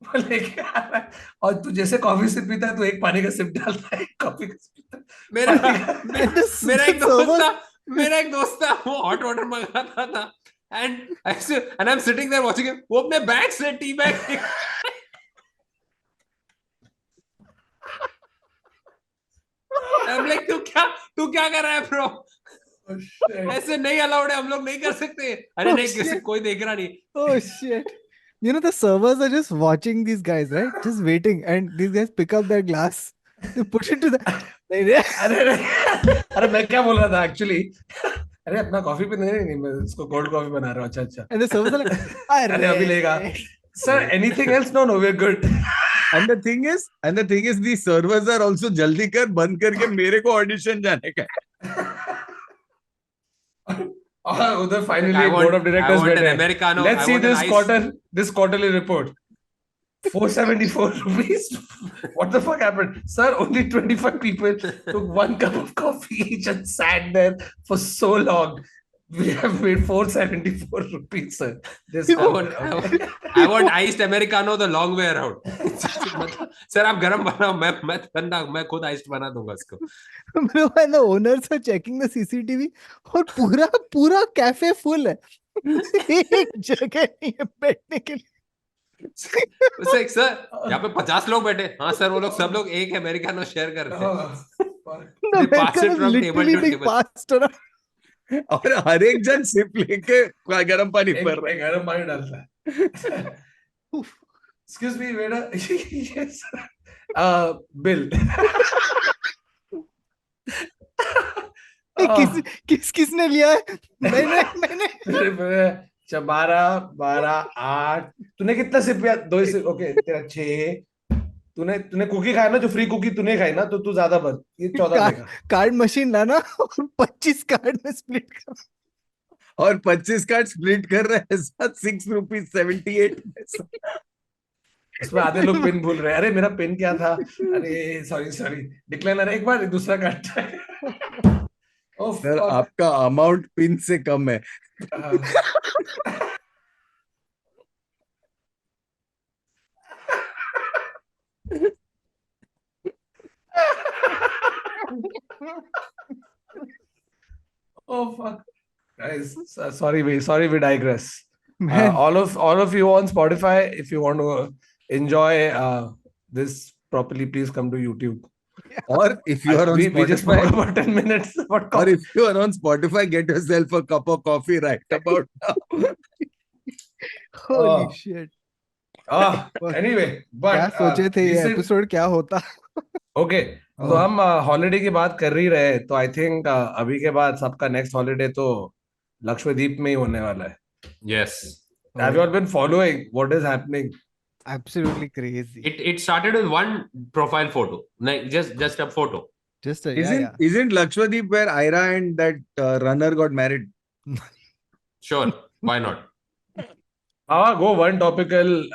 वो लेके आ रहा है. और तू जैसे कॉफी सिप पीता है, तू एक पानी का सिप डालता है, कॉफी का सिप पीता है. मेरा And the मेरा एक server- दोस्त था, वो हॉट वाटर मंगाता था. And I'm sitting there watching him. वो अपने बैग से टी बैग. I'm like, तू क्या कर रहा है ब्रो? Oh, shit. ऐसे नहीं अलाउड है, हम लोग नहीं कर सकते. अरे Oh, नहीं, किसी shit. कोई देख रहा नहीं. Oh shit. You know, the servers are just watching these guys, right? Just waiting. And these guys pick up their glass. They push it to the. अरे अरे मैं क्या बोल रहा था एक्चुअली. अरे अपना कॉफी पे नहीं, मैं इसको कोल्ड कॉफी बना रहा हूँ. अच्छा अच्छा. And the servers are like, अरे अभी लेगा. Sir, anything else? No, we're good. And the thing is, the servers are also जल्दी कर बंद करके मेरे को ऑडिशन जाने का. और उधर finally I want- board of I directors want an बैठे. Americano. Let's I see want an this ice. quarterly report. 474 rupees. What the fuck happened? Sir, only 25 people took one cup of coffee each and sat there for so long. We have made 474 rupees, sir. This quarter. I want iced Americano the long way around. Sir आप गरम बनाओ, मैं ठंडा, मैं खुद iced बना दूंगा इसको. Meanwhile, the owners are checking the CCTV और पूरा कैफे फुल है. एक जगह नहीं है बैठने के लिए. उससे एक सर यहाँ पे 50 लोग बैठे. हाँ सर, वो लोग सब लोग एक अमेरिकानो शेयर करते हैं. Oh, fuck. The They pass it Americans from table literally to being table. passed around. और हर एक जन सिप लेके गरम पानी भर रहा है. एक गरम पानी डालता है. Excuse me, waiter. Yes. Bill. किसने लिया है? मैंने 12 8. तूने कितना सिप पिया? 2 सिप. ओके, तेरा 6. तूने कुकी खाया ना, जो फ्री कुकी तूने खाई ना, तो तू ज्यादा भर. ये 14 देगा. कार्ड मशीन लाना और 25 कार्ड में स्प्लिट कर. और 25 कार्ड स्प्लिट कर रहे हैं. 6 रुपीज 78 उसमें आधे लोग पिन भूल रहे हैं. अरे मेरा पिन क्या था? अरे सॉरी डिक्लाइन. अरे एक बार दूसरा काट. ओह सर, आपका अमाउंट पिन से कम है. Oh fuck, guys. Sorry, we digress. Man. All of you on Spotify, if you want to enjoy this properly, please come to YouTube. Or if you are on we just spoke Spotify, about 10 minutes about or coffee. if you are on Spotify, get yourself a cup of coffee right about now. Holy Oh. shit. Anyway, but क्या सोचे थे ये this is- episode क्या होता? Okay, तो हम holiday की बात कर ही रहे हैं, तो आई थिंक अभी के बाद सबका नेक्स्ट हॉलिडे तो लक्षद्वीप में ही होने वाला है. Yes. Have you all been following what is happening? Absolutely crazy. It started with one profile photo, like just a photo. Just a, yeah. Isn't Lakshadweep where Ira and that runner got married? Sure, why not? Go one topical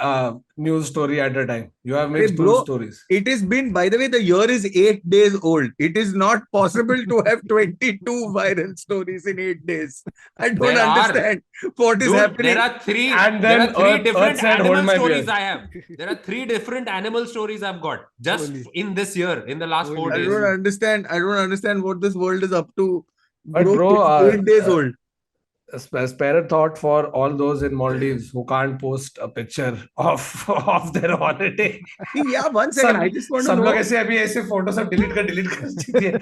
news story at a time. You have Hey, mixed two bro, stories. it has been, by the way, the year is 8 days old. It is not possible to have 22 viral stories in 8 days. I don't There are, understand what is dude, happening. And there then are three Earth different said, "Hold animal my stories beer." I have. There are three different animal stories I've got just Holy. in this year, in the last 4 Holy. I days. don't understand. I don't understand what this world is up to. But Bro, bro, it's 8 days old. spare a thought for all those in Maldives who can't post a picture of of their holiday. Yeah, 1 second. सब I just want to सब लोग know. ऐसे अभी ऐसे photo सब delete कर दीजिए.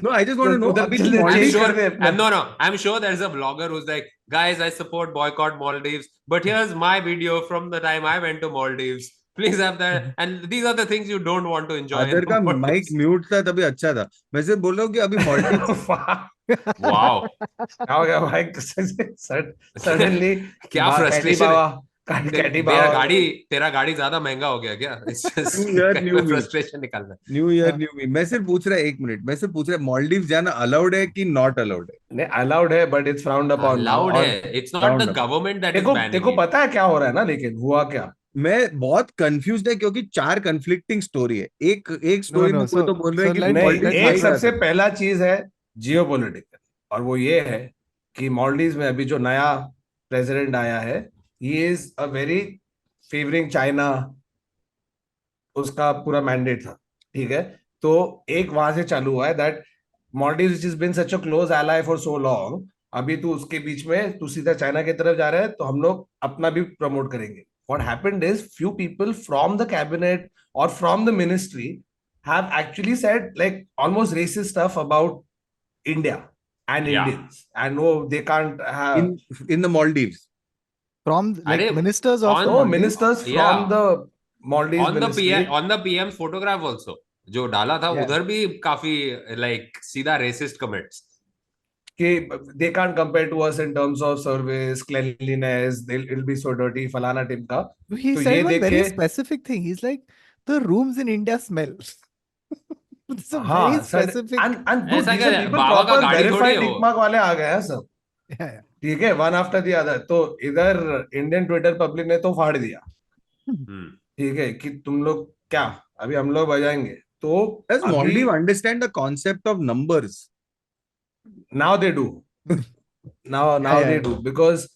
No, I just want to know. उधर अभी जल्दी I'm चेंज Maldives. sure, कर दे अपना. and no, I'm sure there's a vlogger who's like, guys, I support boycott Maldives, but here's my video from the time I went to Maldives. Please have that. And these are the things you don't want to enjoy in आदर का mic Maldives. Mute था तभी अच्छा था. मैं सिर्फ बोल रहा हूँ कि अभी Maldives. Wow. क्या हो गया भाई? सडनली क्या कैटी frustration है. बावा कैटी तेरा बावा. गाड़ी ज्यादा महंगा हो गया क्या? It's just New year, कहीं new पे me. frustration निकालना है. न्यू ईयर न्यू मी. मैं सिर्फ पूछ रहा है, 1 मिनट. मैं सिर्फ पूछ रहा है, Maldives जाना अलाउड है कि नॉट अलाउड है? नहीं अलाउड है but it's frowned upon now. Allowed और है. It's not the round up. government that is देखो banning देखो it. पता है क्या हो रहा है ना, लेकिन हुआ क्या. मैं बहुत कंफ्यूज है क्योंकि 4 कंफ्लिक्टिंग स्टोरी है. एक एक No, स्टोरी no. में कोई तो बोल रहा है कि Let नहीं, me Maldives एक नहीं जा सबसे सकते. पहला चीज है जियोपॉलिटिकल, और वो ये है कि मालदीव में अभी जो नया प्रेसिडेंट आया है, he is a very favouring China. उसका पूरा मैंडेट था. ठीक है. तो एक वहां से चालू हुआ है that Maldives which is been such a close ally for so long, अभी तू उसके बीच में तू सीधा चाइना की तरफ जा रहा है, तो हम लोग अपना भी प्रमोट करेंगे. what happened is few people from the cabinet or from the ministry have actually said like almost racist stuff about India and Yeah. Indians, and no, they can't have in the Maldives. from like अरे, ministers of the on no Maldives. ministers from yeah, the Maldives on the ministry. PM, on the PM's photograph also जो डाला था Yeah. उधर भी काफी like सीधा racist comments. They can't compare to us in terms of service, cleanliness. It'll be so dirty. फलाना टिमका. He तो said ये one देख very के specific thing. He's like, the rooms in India smell. It's a very हाँ sir. specific. and dude, ऐसा these क्या are है? people बाबा का proper गाड़ी थोड़ी verified है वो. टिकमार्क वाले आ गए हैं सब. Yeah, yeah. ठीक है, वन आफ्टर द अदर. तो इधर इंडियन ट्विटर पब्लिक ने तो फाड़ दिया. हम्म. ठीक है कि तुम लोग क्या, अभी हम लोग बजाएंगे. तो Does अभी Maldives understand the concept of numbers? now they do. now Yeah, they yeah. do, because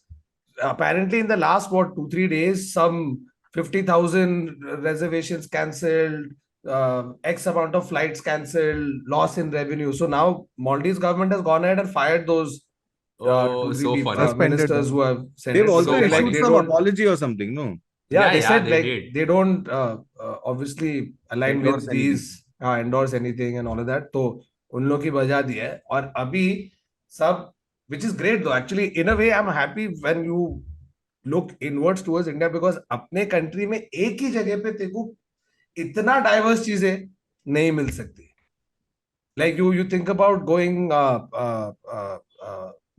apparently in the last what 2-3 days some 50,000 reservations cancelled, X amount of flights cancelled, loss in revenue. So now Maldives government has gone ahead and fired those Oh, two three so people, funny. Suspended ministers them. who have said They've it. also So They're like issued funny. they some don't. apology or something, no? Yeah, they Yeah, said they like did. they don't obviously align Endorse with anything. these endorse anything and all of that. तो उन लोग की बजा दी है. और अभी सब, which is great though. Actually, in a way, I'm happy when you look inwards towards India, because अपने कंट्री में एक ही जगह पे तेरे को इतना डाइवर्स चीजें नहीं मिल सकती. Like you think about going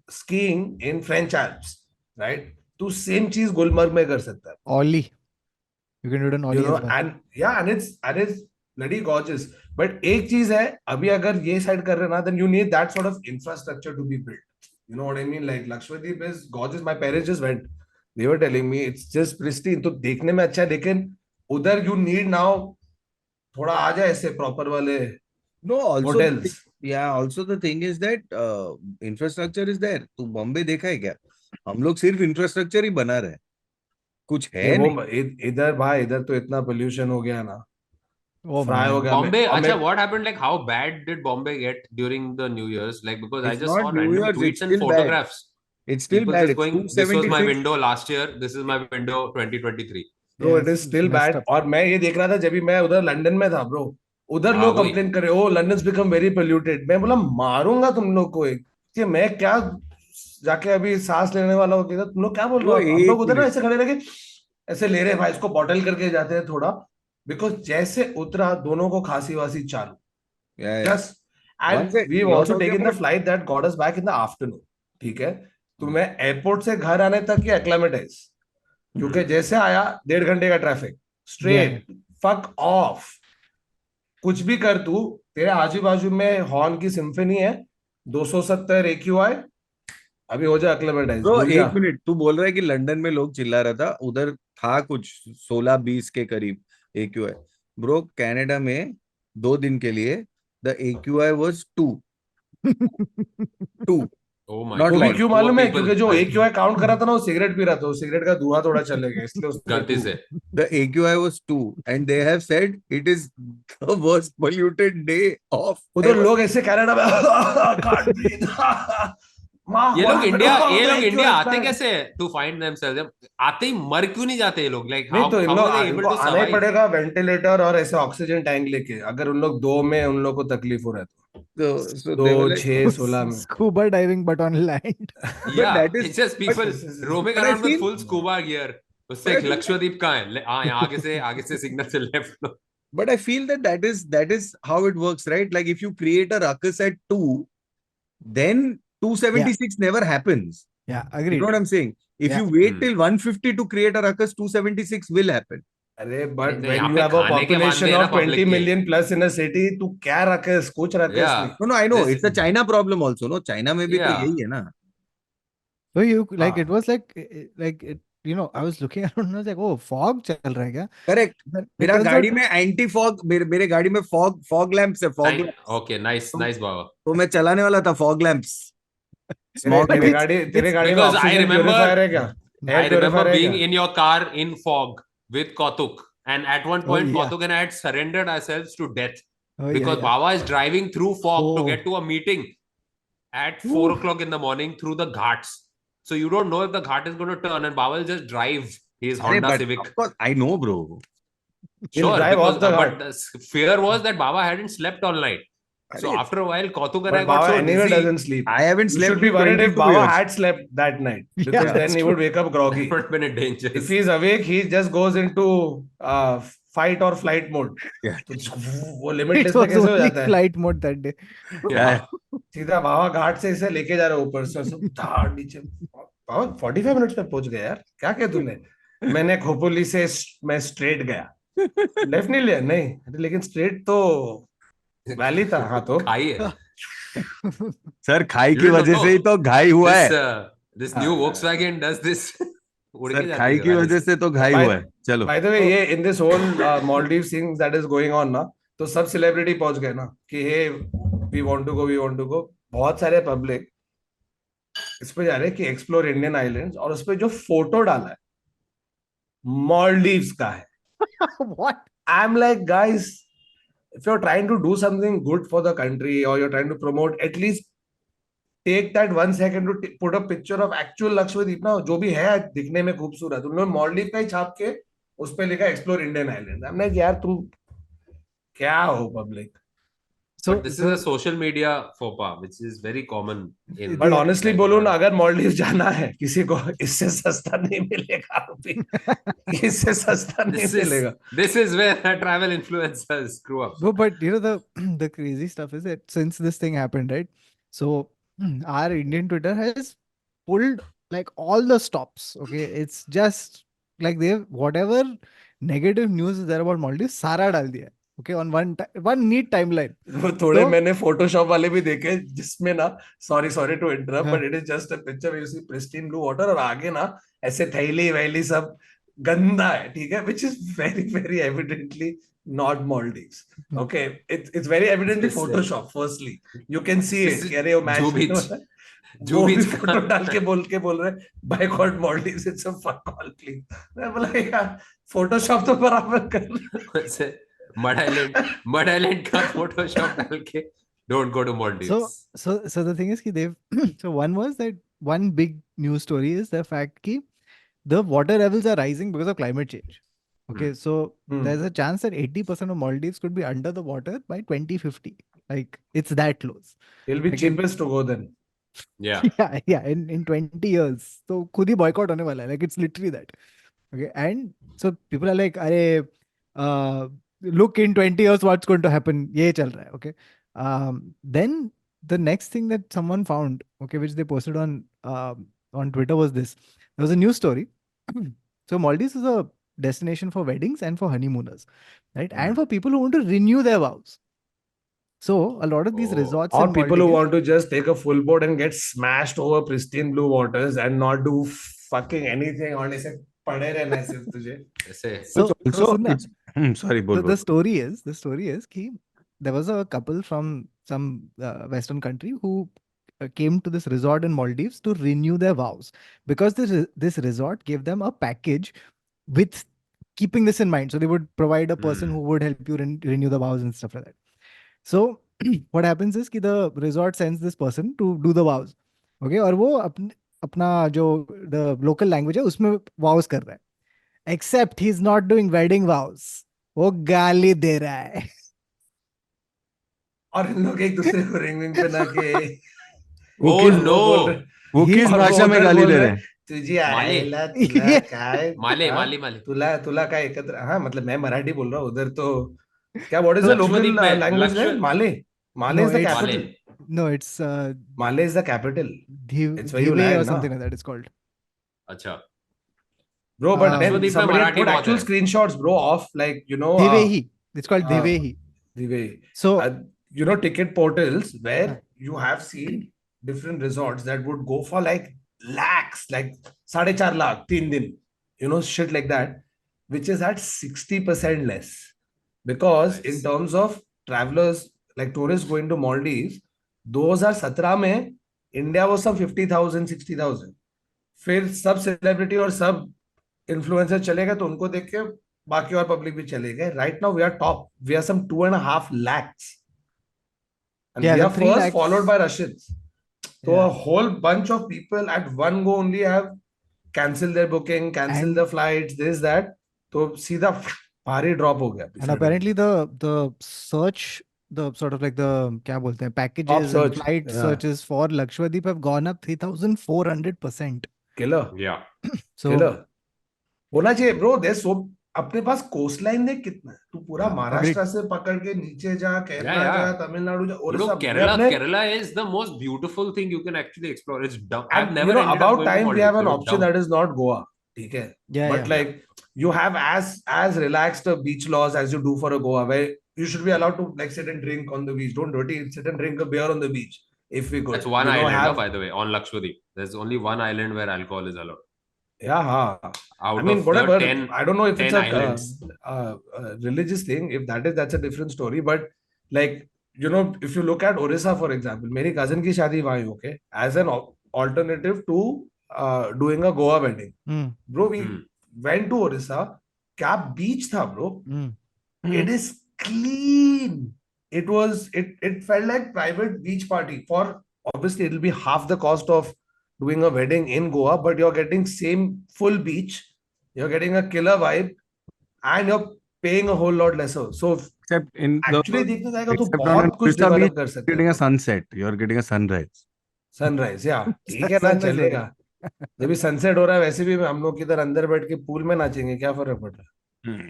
skiing in French Alps, right? तू सेम चीज गुलमर्ग में कर सकता है. Ollie. You can do it on Ollie as well. and yeah, and it's bloody gorgeous. But एक चीज है, अभी अगर ये साइड कर रहे ना, then you need that sort of infrastructure to be built. You know what I mean? Like Lakshadweep is gorgeous. My parents just went. They were telling me it's just pristine. तो देखने में अच्छा है, लेकिन उधर you need now थोड़ा आ जाए ऐसे proper वाले No, also hotels. also the thing is that infrastructure is there. तू बॉम्बे देखा है क्या? हम लोग सिर्फ इंफ्रास्ट्रक्चर ही बना रहे हैं, कुछ है वो नहीं. इधर भाई, इधर तो इतना पोल्यूशन हो गया ना, Oh फ्राई हो man. गया. Bombay, और acha, मैं what happened? Like, how bad did Bombay get during the New Year's? Like, because I It's just saw not New random Year's, tweets it's and still bad. photographs. It's still People bad. just It's going, this was my 276. window last year. This is my window 2023. Bro Yeah, it is it's still messed bad. up. और मैं ये देख रहा था जब भी मैं उधर लंदन में था ब्रो, उधर हाँ लोग वही. कंप्लेन कर रहे हो लंदन's बिकम वेरी पोल्यूटेड. मैं बोला मारूंगा तुम लोग को एक, कि मैं क्या जाके अभी सांस लेने वाला हो गया. तुम लोग क्या बोल रहे Bro, हो? हम लोग एक उधर ना मिनट. ऐसे खड़े रह के ऐसे ले रहे भाई, इसको बॉटल करके जाते हैं थोड़ा, बिकॉज जैसे उतरा दोनों को खांसी वासी चालू. Yeah, yeah. Just One and sec, we you're also talking taken the about flight that got us back in the afternoon. ठीक है. तो मैं एयरपोर्ट से घर आने तक ही एक्लेमेटाइज, क्योंकि जैसे आया 1.5 घंटे का traffic Yeah. Straight. Fuck off. कुछ भी कर तू, तेरे आजू बाजू में हॉर्न की सिम्फनी है, 270 AQI, अभी हो जाए acclimatize, ब्रो भूल जा। एक मिनट, तू बोल रहा है कि लंदन में लोग चिल्ला रहा था, उधर था कुछ 16-20 के करीब AQI। ब्रो कनाडा में 2 दिन के लिए the AQI was 2 Oh my not वो भी God. लाइक क्यों Poor मालूम है? people. क्योंकि जो AQI काउंट करा था ना, वो सिगरेट पी रहा था, वो सिगरेट का धुआं थोड़ा चलेगा, इसलिए उसने गलती 2। से. the AQI was 2 and they have said it is the worst polluted day of उधर ever. लोग ऐसे कनाडा में can't breathe. माँ, ये what लोग happened? इंडिया Oh, ये the लोग AQI इंडिया is आते bad. कैसे टू फाइंड देमसेल्व्स? आते ही मर क्यों नहीं जाते ये लोग? लाइक नहीं तो इन हाउ लोग आर दे इनको एबल टू आना ही सर्वाइव? पड़ेगा वेंटिलेटर और ऐसे ऑक्सीजन टैंक लेके, अगर उन लोग 2 में उन लोग को तकलीफ हो रहा है So तो they were 2, like, 6, 16 में। Scuba diving, but on land. but या that is, it's just but people roaming but I around with feel, full scuba gear. उससे but I एक feel, लक्षद्वीप कहाँ है? हाँ, यहाँ आगे से सिग्नल से left low. but I feel that that is how it works, right? Like if you create a ruckus at 2, then Yeah, 276 never happens. yeah, You know agreed. what I'm saying? If Yeah. you wait till 150 to create a ruckus, 276 will happen. अरे नहीं but तो when यहाँ you पे have a खाने के वांदे population है ना ऑफ 20 पब्लिक के. मिलियन प्लस इन अ सिटी, तू क्या रखस, कुछ रखस नहीं। या No, no, I know. This. It's a China problem also, no? China में भी तो या यही है ना? So you like हाँ it was like it, I was looking around and I was like, oh, fog चल रहा है क्या? करेक्ट। Then it मेरा turns out गाड़ी में एंटी फॉग, मेरे गाड़ी में फॉग लैंप्स है, fog lamps. Okay, nice nice बाबा. तो मैं चलाने वाला था फॉग लैंप्स। तेरे स्मॉग but तेरे नहीं। तेरे it's गाड़ी में Because I oxygen remember purifier है क्या? एयर I remember प्योरीफायर है being क्या? in your car in fog with Kautuk, and at one oh point, yeah, Kautuk and I had surrendered ourselves to death oh because yeah. Baba is driving through fog to Oh, get to a meeting at 4 Woo. o'clock in the morning through the ghats. So you don't know if the ghat is going to turn, and Baba will just drive his अरे Honda but Civic. Of course I know bro. He'll Sure, drive because off the but Ghat. the fear was that Baba hadn't slept all night. So अरे after a while, Kautuk and I But got Baba so anyway dizzy. doesn't sleep. I haven't You should slept be in worried if 22 Baba years। had slept that night, Yeah, because then that's he true. would wake up That groggy. would have been a If dangerous. he's awake, he just goes into fight or flight mode. Yeah. तो वो It limitless में was कैसे हो only जाता है? flight mode that day. Yeah. सीधा बाबा घाट से इसे लेके जा रहे हो ऊपर से, सब धाड़ नीचे। बाबा 45 मिनट्स में पहुंच गया यार, क्या किया तूने? मैंने खोपोली से मैं स्ट्रेट गया, लेफ्ट नहीं लिया, नहीं अरे लेकिन स्ट्रेट तो वैली था। हाँ तो खाई है. सर खाई You की didn't वजह know से ही तो घाई हुआ this है। this new Volkswagen does this. उड़ के सर जाती खाई है की वैली वजह से. से तो घाई बाय हुआ है। चलो। बाय द वे, ये in this whole Maldives thing that is going on ना, तो सब सेलिब्रिटी पहुंच गए ना कि hey we want to go, we want to go. बहुत सारे पब्लिक इस पे जा रहे हैं कि एक्सप्लोर इंडियन आइलैंड्स, और उस पे जो फोटो डाला है मालदीव्स का है। What? I am like guys, if you're trying to do something good for the country or you're trying to promote, at least take that 1 second to put a picture of actual Lakshadweep ना, जो भी है दिखने में खूबसूरत। उन्होंने मालदीव का ही छाप के उस पे लिखा एक्सप्लोर इंडियन आइलैंड। हमने यार तुम क्या हो public. So But this is a social media faux pas, which is very common in but the honestly like बोलूं ना, Bharat. अगर मालदीव जाना है किसी को, इससे सस्ता नहीं मिलेगा अभी, इससे सस्ता नहीं This is मिलेगा। this is where the travel influencers screw up. no, but the the crazy stuff is that since this thing happened, right? So our Indian Twitter has pulled like all the stops. Okay, it's just like they've whatever negative news is there about Maldives, सारा डाल दिया है. Okay, on one neat timeline. वो थोड़े So मैंने Photoshop वाले भी देखे जिसमें ना, सॉरी टू इंटरप्ट, हाँ, but it is just a picture you see pristine blue water, और आगे ना ऐसे थैली वैली सब गंदा है, ठीक है, which is very very evidently not Maldives. Okay, it's very evidently This Photoshop. Firstly, you can see this it is कि अरे वो मैच जो नहीं हो बीच रहा है। जो वो भी बीच फोटो डाल का के बोल रहे boycott Maldives, it's a fuck all please. मैं बोला यार फोटोशॉप तो बराबर कर से मड आइलैंड का फोटोशॉप डाल के don't go to Maldives. so the thing is कि they've so one was that one big news story is the fact कि the water levels are rising because of climate change. Okay, so there's a chance that 80% of Maldives could be under the water by 2050. Like it's that close. It'll be Like in, cheapest to go then. Yeah. yeah, in 20 years. So खुद ही boycott होने वाला है. Like it's literally that. Okay, and so people are like, अरे, look in 20 years what's going to happen. ये चल रहा है. Okay. Then the next thing that someone found, okay, which they posted on Twitter was this. There was a news story. So Maldives is a destination for weddings and for honeymooners, right? And for people who want to renew their vows. So a lot of these Oh. resorts Or in people who Maldives, want to just take a full boat and get smashed over pristine blue waters and not do fucking anything और ऐसे पड़े रहना है सिर्फ तुझे. ऐसे Which so also Sunna, it's sorry, bol, the, bol. the story is ki there was a couple from some Western country who came to this resort in Maldives to renew their vows, because this resort gave them a package with keeping this in mind. So they would provide a person who would help you renew the vows and stuff like that. So what happens is कि the resort sends this person to do the vows. Okay, और वो अपना जो the local language है उसमें vows कर रहा है. Except he's not doing wedding vows. वो गाली दे रहा है. और इन लोग एक दूसरे को रिंग विंग पहना के वो Oh किस और वो बोल no. रहे वो He- किस और वो भाषा में उधर गाली बोल दे रहे रहे हैं? तुझे माले. आयला तुला Yeah. काय माले हाँ? माले माले तुला काय एकत्र हाँ मतलब मैं मराठी बोल रहा हूँ उधर तो क्या what is the local Lakshadweep में लैंग्वेज लक्ष्य there Male Male No, is the it's Male. Capital no, it's Male is the capital It's where you Dhive or land, something na? like that. It's called. अच्छा. bro but then लक्षद्वीप में somebody had Marathi put बहुत actual है. screenshots bro of like you know Dhivehi. It's called uh, Dhivehi. the way So you know ticket portals uh, where you have seen different resorts that would go for like lakhs like 4.5 lakh 3 din you know shit like that which is at 60% less because in Nice. terms of travelers like tourists going to Maldives 2017 में India was some 50,000 60,000 फिर सब celebrity और सब influencer चले गए तो उनको देख के बाकी और पब्लिक भी चले गए right now we are top we are some 2.5 lakhs and yeah, we the are 3 first followed lakhs. by Russians so Yeah. a whole bunch of people at one go only have cancelled their booking cancelled the And flights this that तो सीधा भारी drop हो गया and apparently the search, the sort of like the क्या बोलते हैं, top packages and search flight searches for Lakshadweep have gone up 3,400%. Killer Yeah. So killer होना चाहिए ब्रो देयर सो अपने पास कोस्ट लाइन देख कितना है तू पूरा agreed. महाराष्ट्र से पकड़ के नीचे जा Yeah, केरला जा yeah. तमिलनाडु जा Bro, ओडिशा मैं Kerala, अपने Kerala is the most beautiful thing you can actually explore. It's dumb. I've and never you know ended up about going to time we have Maldives. an It was option dumb. that is not Goa ठीक है Yeah, but yeah. like you have as relaxed a beach laws as you do for a Goa where you should be allowed to like sit and drink on the beach don't dirty sit and drink a beer on the beach if we could That's one you know island, have by the way, on Lakshadweep. There's only one island where alcohol is allowed. yeah huh. I Out mean of whatever the 10, I don't know if it's 10 a islands. religious thing if that is that's a different story but like you know if you look at Orissa for example मेरी cousin की शादी वहाँ ही okay as an alternative to doing a Goa wedding Hmm. bro we Hmm. went to Orissa क्या beach था bro Hmm. it is clean it was it felt like private beach party for obviously it'll be half the cost of doing a wedding in Goa but you're getting same full beach you're getting a killer vibe and you're paying a whole lot lesser so Except in the actually देखने जाएगा तो except on an बहुत कुछ Orissa beach, develop कर you're सकते getting a हैं sunset. You're getting a sunrise. Sunrise या ठीक है ना Sunrise हो रही चलेगा है. जब भी सनसेट हो रहा है वैसे भी हम लोग इधर अंदर बैठ के पूल में नाचेंगे क्या फर्क पड़ रहा है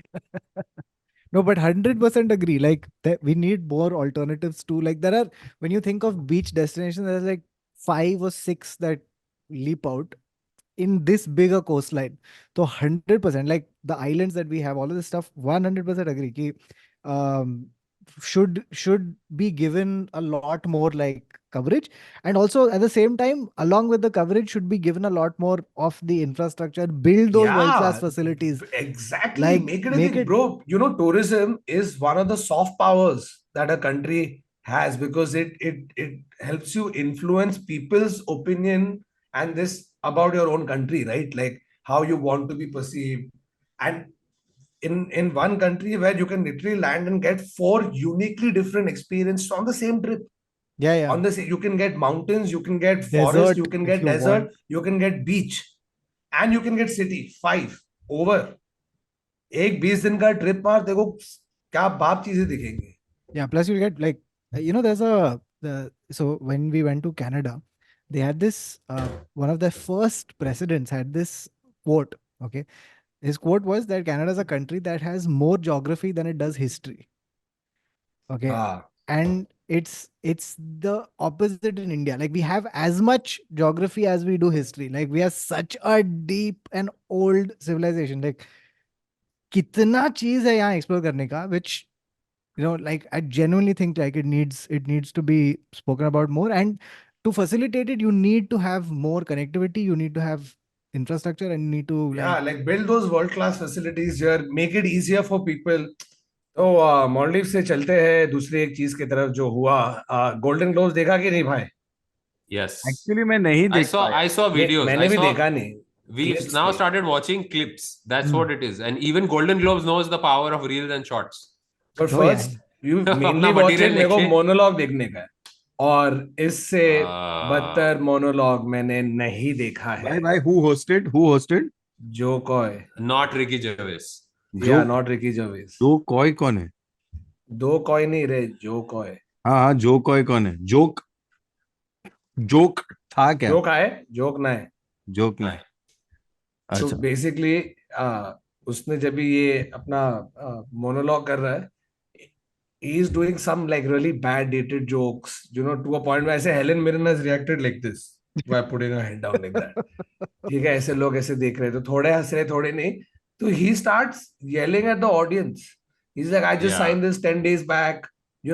No, but 100% agree. Like that we need more alternatives too. Like there are, when you think of beach destinations, there's like 5 or 6 that leap out in this bigger coastline. So 100%, like the islands that we have, all of this stuff, 100% agree. Ki, um, should be given a lot more like coverage, and also at the same time, along with the coverage, should be given a lot more of the infrastructure. Build those world class Yeah, facilities. exactly. Like Make it a make thing, it. bro. You know, tourism is one of the soft powers that a country has because it helps you influence people's opinion and this about your own country, right? Like how you want to be perceived. And in one country where you can literally land and get 4 uniquely different experiences on the same trip. Yeah, yeah. On the you can get mountains, you can get forest, Desert you can if get you desert, want. you can get beach. And you can get city 5 over एक 20 दिन का trip मार देखो क्या बाप चीजें दिखेंगी Yeah, plus you get like there's so when we went to Canada, they had this one of their first presidents had this quote. Okay, his quote was that Canada is a country that has more geography than it does history. Okay, हाँ and it's the opposite in India. Like we have as much geography as we do history. Like we are such a deep and old civilization. Like कितना चीज है यहाँ explore करने का, which Like I genuinely think like it needs to be spoken about more, and to facilitate it, you need to have more connectivity, you need to have infrastructure, and you need to Yeah, like build those world-class facilities here, make it easier for people. तो Maldive से चलते हैं दूसरी एक चीज की तरफ जो हुआ गोल्डन ग्लोव्स देखा कि नहीं भाई Yes. एक्चुअली मैं नहीं I देख saw पाया. I saw videos. मैंने I भी saw देखा नहीं we've clips now थे started watching clips. That's what it is. And even Golden Globes knows the power of reels and shorts. but Oh yeah. first you अपना mainly watch it material मेरे को लेके monologue देखने का है और इससे uh, बदतर मोनोलॉग मैंने नहीं देखा है भाई who hosted जो कॉय not Ricky Gervais. या जो नॉट रिकी जर्विस जो कॉय कौन है? दो कॉय नहीं रे जो कॉय हाँ, जो कॉय कौन है? जोक था क्या? जोक आए जोक ना है जोक नहीं. तो अच्छा. बेसिकली उसने जब भी ये अपना मोनोलॉग कर रहा है he is doing some like really bad dated jokes to a point where I say Helen Mirren has reacted like this by putting her head down like that ठीक है ऐसे लोग ऐसे देख रहे हैं, तो थोड़े हंस रहे थोड़े नहीं तो he starts yelling at the audience. He's like, I just Yeah. signed this 10 days back,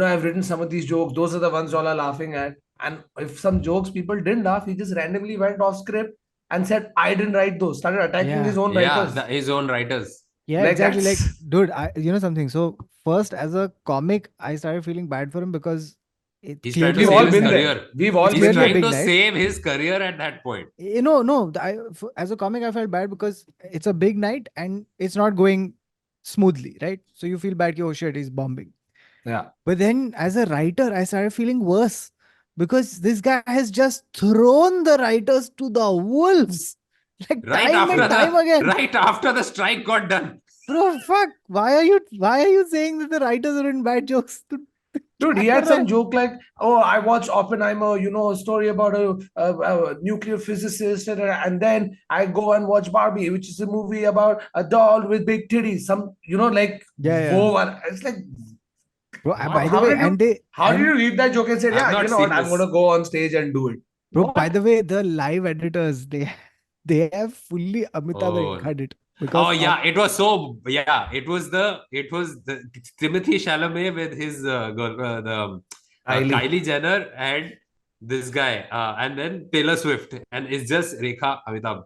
I've written some of these jokes, those are the ones all are laughing at, and if some jokes people didn't laugh, he just randomly went off script and said I didn't write those, started attacking Yeah. his own Yeah, writers. his own writers. Yeah, Like exactly. Like, that's dude, you know something. So first, as a comic, I started feeling bad for him because it He's trying to we've clearly a all save big his been night. there, career. we've all It's He's been clearly a there. trying big to night. save his career at that point. No. As a comic, I felt bad because it's a big night and it's not going smoothly, right? So you feel bad, ki, oh shit, he's bombing. Yeah. But then, as a writer, I started feeling worse because this guy has just thrown the writers to the wolves, like Right time after and time the again. right after the strike got done. Bro, fuck! Why are you saying that the writers are in bad jokes? Dude, he क्या had कर रहा some है? joke like, "Oh, I watched Oppenheimer, a story about a nuclear physicist, and then I go and watch Barbie, which is a movie about a doll with big titties." Some, like, Yeah. it's like, Bro, What? by the how way, did you, how did and you read that joke and say, I've "Yeah, you not know what, seen I'm this. gonna go on stage and do it." bro, by What? the way, the live editors they have fully Amitabh Oh, Rekha it because oh yeah, it was the Timothy Chalamet with his girl, Kylie. Kylie Jenner and this guy, and then Taylor Swift, and it's just Amitabh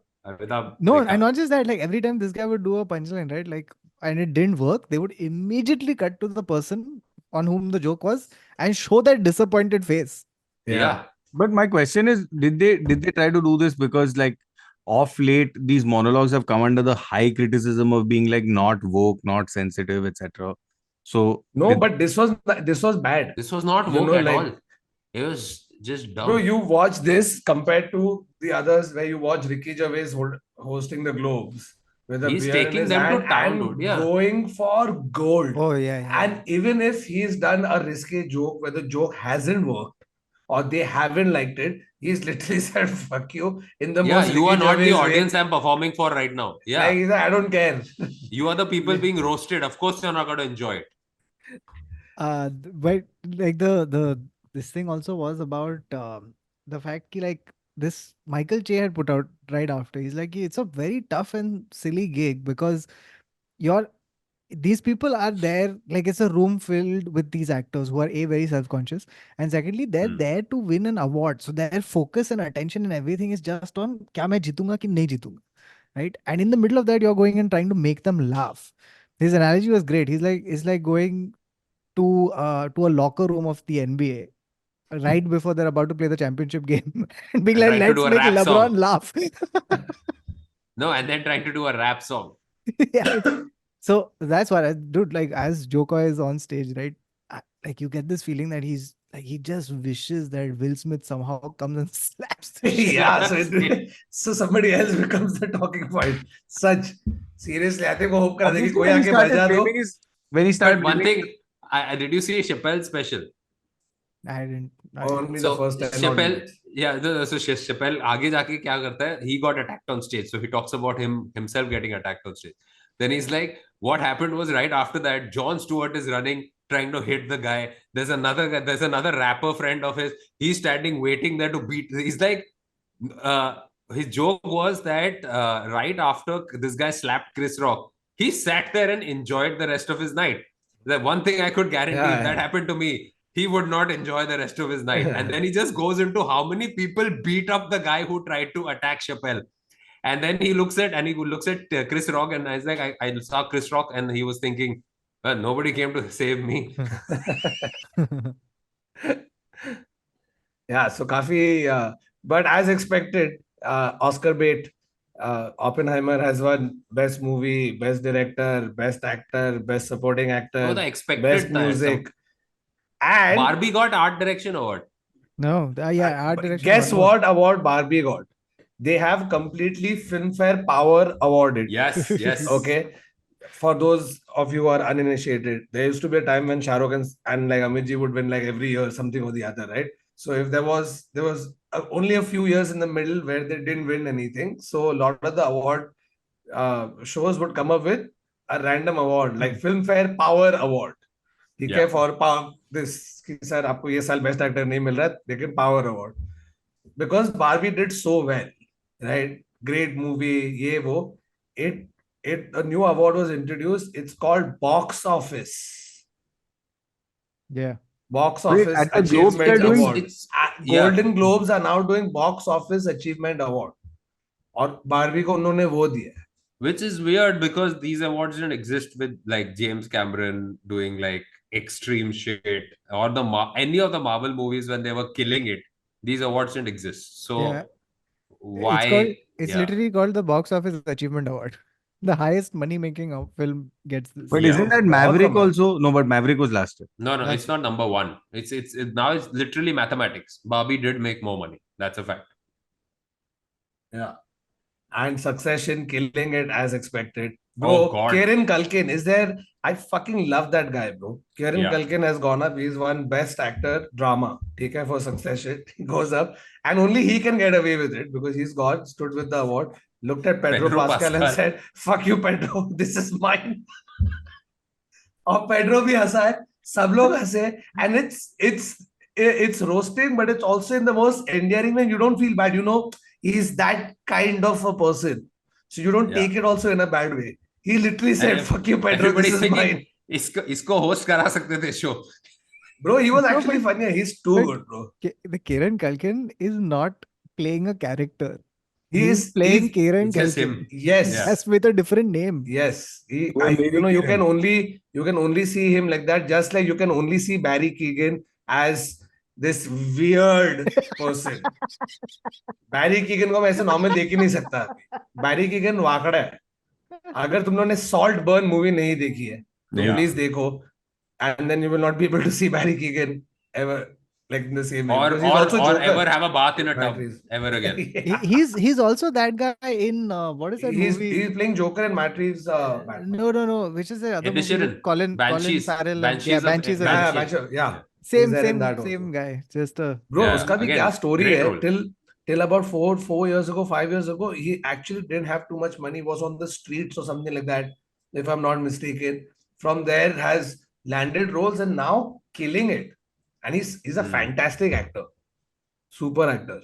no, and Rekha. not just that, like every time this guy would do a punchline, right? Like, and it didn't work, they would immediately cut to the person on whom the joke was and show that disappointed face. Yeah. But my question is, did they try to do this because like of late these monologues have come under the high criticism of being like not woke, not sensitive, etc. So No, but this was bad. This was not woke at Like, all. It was just bro, dumb. you watch this compared to the others where you watch Ricky Gervais hosting the Globes with a He's beer in taking his them hand to town, dude. and Yeah. going for gold. Oh yeah. And even if he's done a risky joke where the joke hasn't worked or they haven't liked it, he's literally said "fuck you" in the Yeah, most you Ricky are not the Gervais audience way. I'm performing for right now. Like Yeah. he said, I don't care. You are the people being roasted. Of course, you're not going to enjoy it. But like the this thing also was about the fact that like this Michael Che had put out right after. He's like, it's a very tough and silly gig because you're these people are there, like it's a room filled with these actors who are very self-conscious, and secondly they're Hmm. there to win an award, so their focus and attention and everything is just on kya main jeetunga ki nahi jeetunga, right? And in the middle of that you're going and trying to make them laugh. His analogy was great. He's like, it's like going to a locker room of the NBA right before they're about to play the championship game and being And like, trying to let's do a make rap LeBron song. laugh. No, and then trying to do a rap song. Yeah, so that's what dude, like as Joko is on stage, right? Like you get this feeling that he's like he just wishes that Will Smith somehow comes and slaps the shit. Yeah, so Slaps so somebody else becomes the talking point. Such seriously, I think वो hope कर रहे थे कि obviously कोई when he आके started बजा दो. blaming his when he started But one blaming thing, did you see Chappelle's special? I didn't. Only the So first 10 odd Chappelle, minutes. yeah, so Chappelle आगे जाके क्या करता है? He got attacked on stage, so he talks about himself getting attacked on stage. Then he's like, what happened was right after that, Jon Stewart is running, trying to hit the guy. There's another guy, there's another rapper friend of his. He's standing, waiting there to beat. He's like, his joke was that right after this guy slapped Chris Rock, he sat there and enjoyed the rest of his night. The one thing I could guarantee, Yeah, if that yeah. happened to me, he would not enjoy the rest of his night. And then he just goes into how many people beat up the guy who tried to attack Chappelle. And then he looks at Chris Rock, and I was like, I saw Chris Rock, and he was thinking, well, nobody came to save me. Yeah, so काफी but as expected, Oscar bait. Oppenheimer has won best movie, best director, best actor, best supporting Oh, actor, the best expected music, and Barbie got art direction award. No, yeah, art direction. guess one more. what award Barbie got? They have completely Filmfare Power awarded. Yes, yes. Okay. For those of you who are uninitiated, there used to be a time when Shah Rukh and like Amit ji would win like every year something or the other, right? So if there was only a few years in the middle where they didn't win anything. So a lot of the award shows would come up with a random award like Filmfare Power Award. ठीक है, for power this कि sir आपको ये साल best actor नहीं मिल रहा है, लेकिन Power Award because Barbie did so well, right? Great movie, ये वो. It a new award was introduced. It's called Box Office. Yeah. Box Wait, Office at the Globes they're Achievement doing- Award. Golden Globes are now doing Box Office Achievement Award. और Barbie को उन्होंने वो दिया है. Which is weird because these awards didn't exist with like James Cameron doing like extreme shit or any of the Marvel movies when they were killing it. These awards didn't exist. So Yeah. why? It's literally called the Box Office Achievement Award. The highest money making film gets this. But Yeah. isn't that बहुत Maverick कमाल. also? No, but Maverick was last year. No, it's not number one. Now it's literally mathematics. Barbie did make more money. That's a fact. Yeah. And Succession killing it as expected. Bro, Oh, God. Kieran Culkin is there. I fucking love that guy, bro. Kieran Yeah. Culkin has gone up. He's won Best Actor Drama. Okay, for Succession. He goes up. And only he can get away with it because he's gone, stood with the award, looked at Pedro Pascal and said, fuck you, Pedro. This is mine. और Pedro भी हंसा है. सब लोग हंसे. And it's roasting, but it's also in the most endearing way. You don't feel bad. You know, he's that kind of a person. So you don't take it also in a bad way. He literally said, fuck you, Pedro, this is mine. इसको host करा सकते थे show. Bro, he was actually funny. He's too good, bro. The Kieran Culkin is not playing a character. He's playing Kieran It's just Culkin. him. Yes. Yes, with a different name. Yes. You Kieran. can only see him like that, just like you can only see Barry Keoghan as this weird person. Barry Keoghan को मैं ऐसे normal देख ही नहीं सकता. Barry Keoghan वाकड़ा है. अगर तुम लोगों ने Salt Burn मूवी नहीं देखी है, तो please देखो. And then you will not be able to see Barry Keoghan ever like in the same way. Or ever have a bath in a tub Matrix. ever again. Yeah. He's also that guy in what is that movie? He's playing Joker in Matt Reeves' Batman. No. Which is the other Ed movie? Sheeran. With Colin Banshees. Farrell. Banshees of- Banshees of Banshees. Yeah, yeah. Same He's there in that same also. guy. Just a Bro, Yeah, उसका भी again, क्या story great है? role. Till about 4 years ago, 5 years ago, he actually didn't have too much money. Was on the streets or something like that, if I'm not mistaken. From there, has landed roles and now killing it. And he's a fantastic actor, super actor.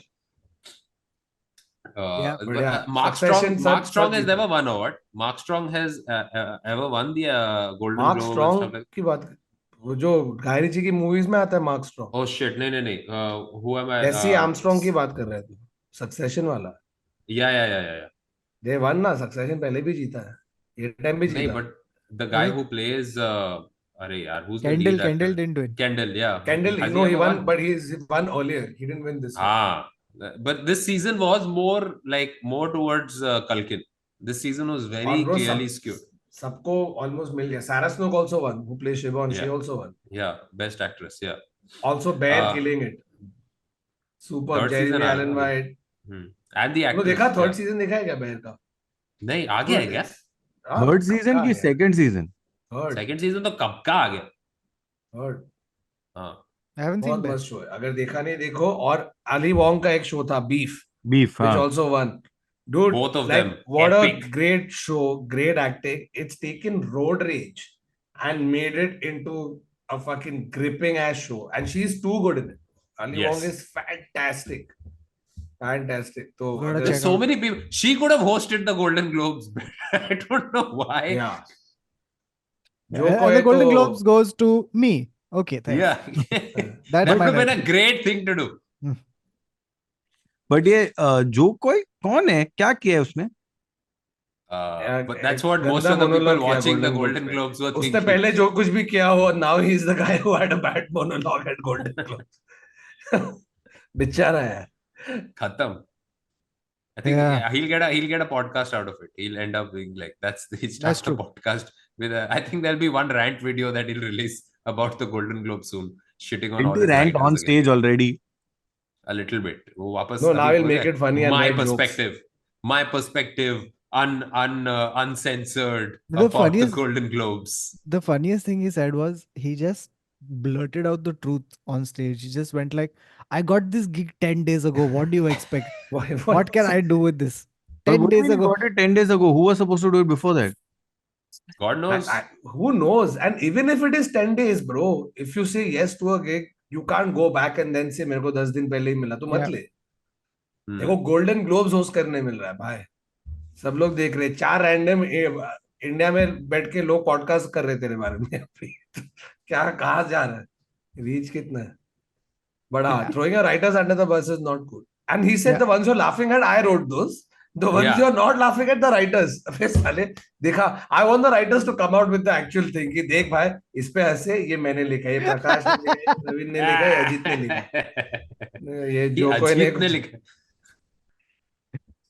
Yeah, but yeah, Mark Succession, Strong सब has जीते. never won award. Mark Strong has ever won the Golden Mark Globe and Strong stuff like. की बात वो जो गाय ऋचि की movies में आता है मार्क स्ट्रॉन्ग. Oh shit! नहीं. Who am I? जैसी आर्मस्ट्रॉन्ग की बात कर रहे थे. सक्सेशन वाला. Yeah. दे वन ना. सक्सेशन पहले भी जीता है. ये टाइम भी नहीं, जीता. but the guy who plays अरे यार, who's the Kendall. lead actor? Kendall didn't win. Kendall, yeah. Kendall, Has no, he ever won, but he won earlier. He didn't win this one. But this season was more towards Culkin. This season was very और bro, clearly skewed. सबको almost मिल गया. Sarah Snook also won, who plays Siobhan. She Yeah. also won. Yeah, best actress. Yeah. Also, Bear killing it. Super. Third Jeremy season Allen आ गया. White. And the तो actress. देखा third yeah. Season देखा है क्या bear का? नहीं, आ गया है क्या? Third season की second season? Third. Second season तो कब का आ गया? Third. हाँ. I haven't बहुत seen that. मस्त शो है. अगर देखा नहीं देखो. और Ali Wong का एक शो था Beef, Beef, which हाँ. also won. Dude, Both of like, them, what epic. a great show, great acting. It's taken road rage and made it into a fucking gripping ass show. And she's too good in it. Ali Yes. Wong is fantastic. Fantastic. So, Gotta There's check so out. many people. She could have hosted the Golden Globes. I don't know why. yeah. जो And कोई the Golden तो Globes goes to me. Okay, thanks. Yeah. That's That my would have been a narrative. great thing to do. But ये जो कोई कौन है, क्या किया है उसने? But that's एक what most गंदा of the people मोनोलॉग किया watching the Golden Globes Golden में. Globes were उसने thinking. पहले जो कुछ भी किया हो, now he is the guy who had a bad monologue at Golden Globes. बेचारा है. Khatam. I think Yeah, he'll get a podcast out of it. He'll end up being like he'll that's start a true. podcast with I think there'll be one rant video that he'll release about the Golden Globe soon, shitting on all Didn't he his rant writers on again. stage already? A little bit. वो वापस No, now अभी he'll बोल make रहा है, it funny and my write jokes. perspective, uncensored The about the funniest, Golden Globes. the funniest thing he said was he just blurted out the truth on stage. He just went like, "I got this gig 10 days ago. What do you expect? What can I do with this? But 10 what do you days mean he ago." got it 10 days ago? Who was supposed to do it before that? God knows. Who knows? And even if it is 10 days, bro, if you say yes to a gig, you can't go back and then say मेरे को 10 दिन पहले ही मिला तो मत Yeah. ले. Hmm. देखो golden globes host करने मिल रहा है भाई. सब लोग देख रहे हैं. 4 रैंडम इंडिया में बैठ के लोग पॉडकास्ट कर रहे तेरे बारे में अभी. क्या कहाँ जा रहा है? रीच कितना है? बड़ा. Throwing your writers under the bus is not good. And he said Yeah. the ones you're laughing at, I wrote those. The ones Yeah. you're not laughing at, the writers. अबे साले देखा. I want the writers to come out with the actual thing कि देख भाई इस पे हंसे, ये मैंने लिखा, ये प्रकाश ने लिखा, ये प्रवीण ने लिखा, ये अजीत ने लिखा. ये ये जो कोई ने अजीत ने लिखा.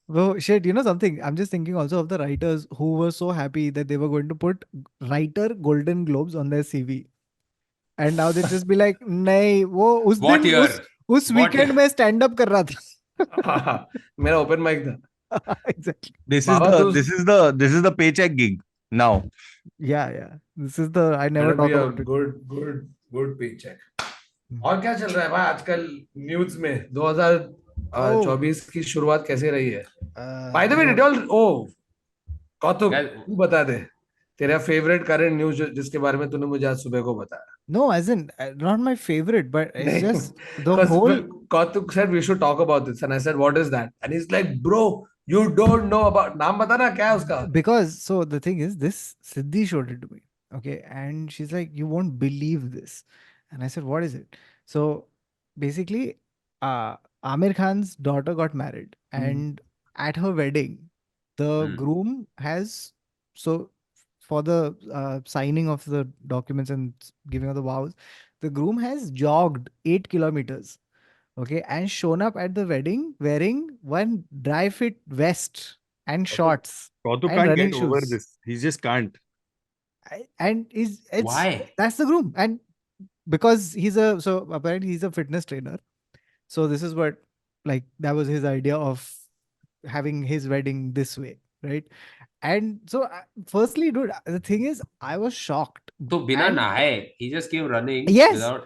Well, shit, you know something? I'm just thinking also of the writers who were so happy that they were going to put writer Golden Globes on their CV. And now they just be like, नहीं, वो उस What दिन year? उस What weekend year? में stand up कर रहा था. मेरा ओपन माइक था. Exactly. This is Baba, the those- this is the paycheck gig now. Yeah, yeah. This is the I never Better talk be a about it. good paycheck. और क्या चल रहा है भाई आजकल न्यूज में? 2024 की शुरुआत कैसे रही है? By the way, did y'all कौतुक Guys, तू बता दे तेरा फेवरेट करंट न्यूज जिसके बारे में तूने मुझे आज सुबह को बताया. No, as in not my favorite, but it's नहीं, just the 'cause whole. Kautuk said we should talk about this and I said what is that? And he's like bro you don't know about. नाम बता ना क्या है उसका? Because so the thing is, this Sidhi showed it to me. Okay. And she's like, you won't believe this. And I said, what is it? So basically, Amir Khan's daughter got married. And at her wedding, the groom has, so for the signing of the documents and giving of the vows, the groom has jogged 8 kilometers. Okay. And shown up at the wedding wearing one dry fit vest and shorts. Kautuk And can't running get over shoes. this. He just can't. And it's why? that's the groom. And because so apparently he's a fitness trainer. So this is what, like, that was his idea of having his wedding this way, right? And so firstly, dude, the thing is, I was shocked. तो बिना And- नहाए he just came running Yes. without.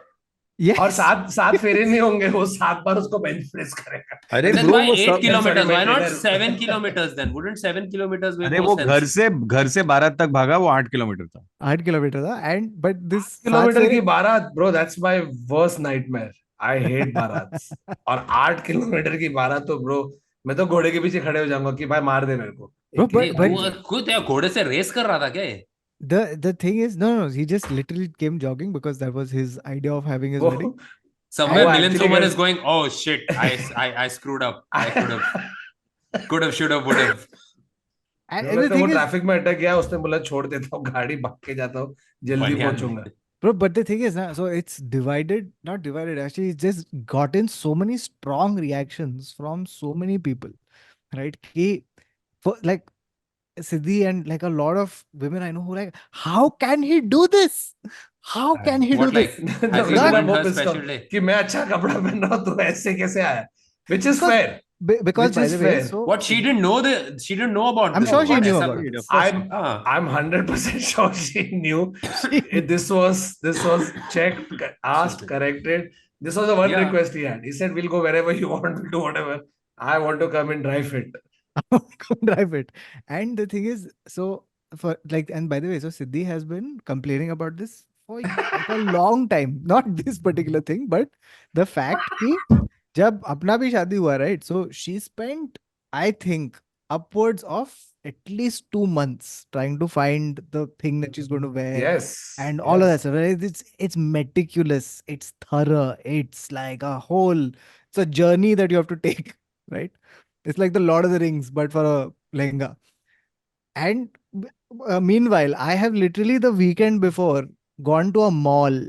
Yes. और सात फेरे नहीं होंगे, वो 7 बार उसको बेंच प्रेस करेगा. अरे Then bro, why वो 8 सब kilometers? sorry, Why my not trainer. 7 kilometers then? Wouldn't 7 kilometers make अरे more वो sense? घर से 12 तक भागा, वो 8 किलोमीटर था. 8 kilometers, and but this 8 kilometre की Saat बारात, bro, that's my worst nightmare. I hate बारात. और 8 किलोमीटर की बारात तो bro, मैं तो घोड़े के पीछे खड़े हो जाऊंगा कि भाई मार दे मेरे को. Bro, नहीं, but वो खुद या घोड़े से रेस कर रहा था क्या ये? the thing is, no, he just literally came jogging because that was his idea of having his wedding. Somewhere Oh, Milind actually, Soman guys- is going, oh shit, I screwed up. I could have, should have, would have. And वो the thing is, traffic में अटक गया, उसने बोला छोड़ देता हूँ गाड़ी, भाग के जाता हूँ, जल्दी बढ़िया। पहुंचूंगा. bro, but the thing is, so it's not divided. Actually, it's just gotten so many strong reactions from so many people, right? For like Sidhi and like a lot of women I know who like, how can he do this? How can he do What, like, this? has he That- ruined वो her pissed special off day? कि मैं अच्छा कपड़ा पहन रहा हूँ, तू ऐसे कैसे आया? Which is Because- fair. Because Which by is the way, fair. so What, she didn't know about I'm this? sure she What, knew ऐसा- about it. I'm 100% sure she knew. This was checked, asked, corrected. This was the one Yeah. request he had. He said, "We'll go wherever you want, we'll do whatever. I want to come in dry fit." drive it. And the thing is, so for like, and by the way, so Sidhi has been complaining about this for like a long time. Not this particular thing, but the fact कि जब अपना भी शादी हुआ, right? So she spent, I think, upwards of at least 2 months trying to find the thing that she's going to wear Yes. and all of that yes. stuff. Right? It's meticulous. It's thorough. It's like a whole. It's a journey that you have to take. Right? It's like the Lord of the Rings, but for a lehenga. And meanwhile, I have literally the weekend before gone to a mall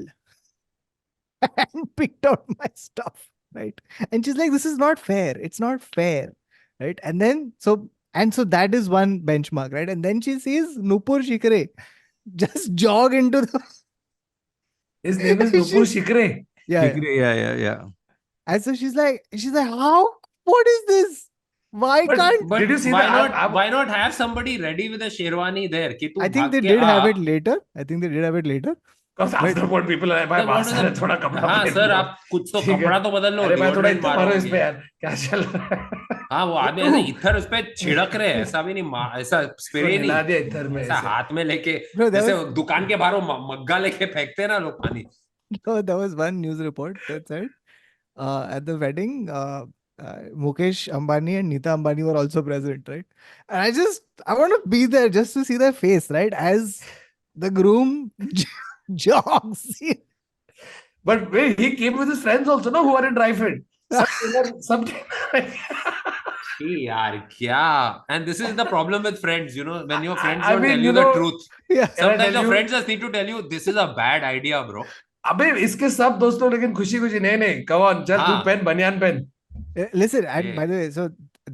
and picked out my stuff, right? And she's like, "This is not fair. It's not fair," right? And so that is one benchmark, right? And then she sees Nupur Shikare just jog into the His name is Nupur Shikre. yeah. Yeah. And so she's like, how? What is this? Why But- can't? But Did you see why that? not? I'm- Why not have somebody ready with a sherwani there? कि तू I think भाग they के did have ah. it later. Because after what people are like, भाई Sir, what master is है the- थोड़ा कपड़ा हाँ पहन सर लो। आप कुछ तो ठीक है। कपड़ा तो बदल लो अरे मैं थोड़ा deodorant इतना मारो इस मारोगे। पे यार क्या चल रहा है हाँ वो आदमी ऐसे इथर उस पे छिड़क रहे हैं ऐसा भी नहीं ऐसा इसको स्प्रे हिला नहीं दिया इधर में ऐसा ऐसे। हाथ में लेके Bro, there जैसे was- दुकान के बाहर वो मग्गा लेके फेंकते हैं ना लोग पानी। No, there was one news report that said at the wedding, Mukesh Ambani and Nita Ambani were also present, right? And I want to be there just to see their face, right? As the groom jogs. But wait, he came with his friends also, no, who are in dry fit. Some यार क्या and this is the problem with friends you know when your friends I don't mean, tell you you the know, truth Yeah. Can I sometimes tell your you? friends just need to tell you this is a bad idea bro अबे इसके सब दोस्तों लेकिन खुशी खुशी नहीं come on चल तू हाँ। पहन बनियान पहन Listen, and Yeah. by the way, so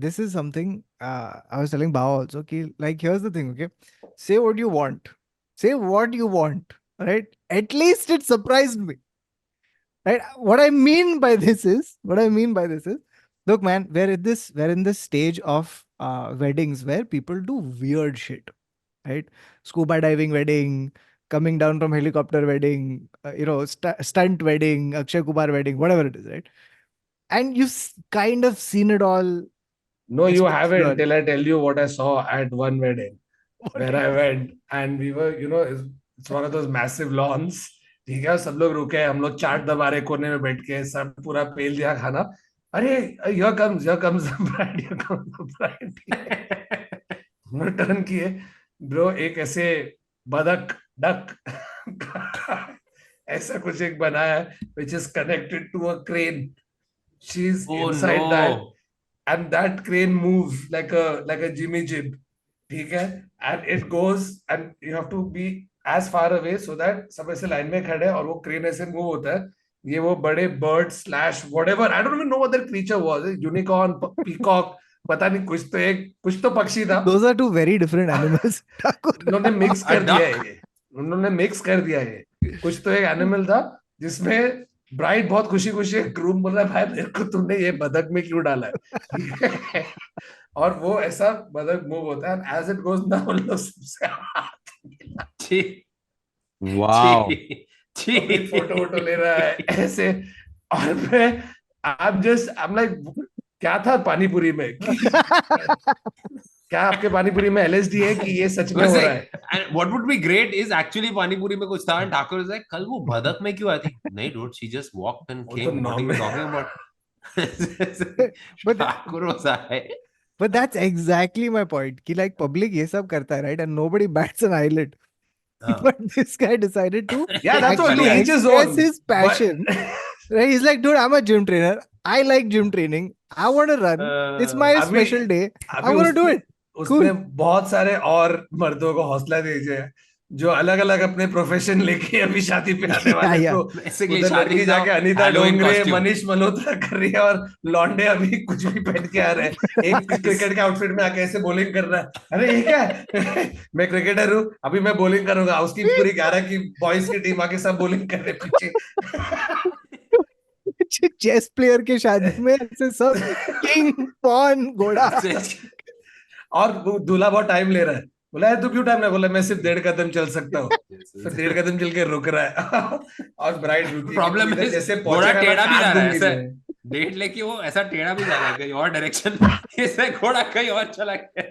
this is something I was telling Bao also. Like, here's the thing, okay? Say what you want. Say what you want, right? At least it surprised me. Right? What I mean by this is, look, man, we're in this stage of weddings where people do weird shit, right? Scuba diving wedding, coming down from helicopter wedding, stunt wedding, Akshay Kumar wedding, whatever it is, right? And you've kind of seen it all. No, you Especially haven't girl. till I tell you what I saw at one wedding What where I went and we were, it's one of those massive lawns. ठीक है सब लोग रुके हम लोग चाट दबा रहे कोने में बैठ के सब पूरा पेल दिया खाना अरे here comes the bride here comes the bride हमने टर्न किए ब्रो एक ऐसे बदक डक ऐसा कुछ एक बनाया है which is connected to a crane she's oh inside that no and that crane moves like a Jimmy jib ठीक है and it goes and you have to be as far away so that सब ऐसे line में खड़े और वो crane ऐसे move होता है ये वो बड़े bird slash whatever I don't even know what that creature was unicorn peacock पता नहीं कुछ तो पक्षी था Those are two very different animals. Thakur. उन्होंने मिक्स कर A दिया है duck. ये उन्होंने मिक्स कर दिया है कुछ तो एक एनिमल था जिसमें ब्राइड बहुत खुशी खुशी ग्रूम बोल रहा है भाई मेरे को तुमने ये बदक में क्यों डाला है और वो ऐसा बदक मूव होता है एज इट गोज ना वो लोग सबसे हाथ मिला छी Wow. छी अभी फोटो वोटो ले रहा है ऐसे और मैं I'm like क्या था पानीपुरी में क्या आपके पानीपुरी में LSD है कि ये सच में हो रहा है and what would be great is actually panipuri में कुछ था and Thakur is like कल वो बदक में क्यों आई थी नहीं dude she just walked and वो came तो what are you normal- talking about But- Thakur was like But that's exactly my point. Ki like public ये सब करता है, right? And nobody bats an eyelid. But this guy decided to Yeah, that's what actually to each his express own. his passion. Right? He's like, dude, I'm a gym trainer. I like gym training. I want to run. It's my अभी- special day. अभी I'm going to do it. उसने बहुत सारे और मर्दों को हौसला दीजिए जो अलग अलग अपने प्रोफेशन लेके अभी शादी पे आने वाले Yeah, तो basically उधर शादी लड़की का जाके अनीता Halloween डोंगरे costume. मनीष मल्होत्रा कर रही है और लौंडे अभी कुछ भी पहन के आ रहे हैं एक क्रिकेट के आउटफिट में आके ऐसे बॉलिंग कर रहा है अरे ये क्या है मैं क्रिकेटर हूँ अभी मैं बॉलिंग करूंगा उसकी पूरी 11 की बॉयज की टीम आके सब बॉलिंग कर रहे हैं पीछे चेस प्लेयर के शादी में ऐसे सब किंग पॉन घोड़ा और वो दूल्हा बहुत टाइम ले रहा है बोला तू क्यों टाइम ले बोला मैं सिर्फ 1.5 कदम चल सकता हूँ फिर 1.5 कदम चल के रुक रहा है और ब्राइड रुकी प्रॉब्लम इधर है जैसे घोड़ा पहुंचेगा टेढ़ा भी जा रहा है ऐसे ऐसे डेट लेके वो ऐसा टेढ़ा भी जा रहा है कहीं और डायरेक्शन ऐसे घोड़ा कहीं और चला गया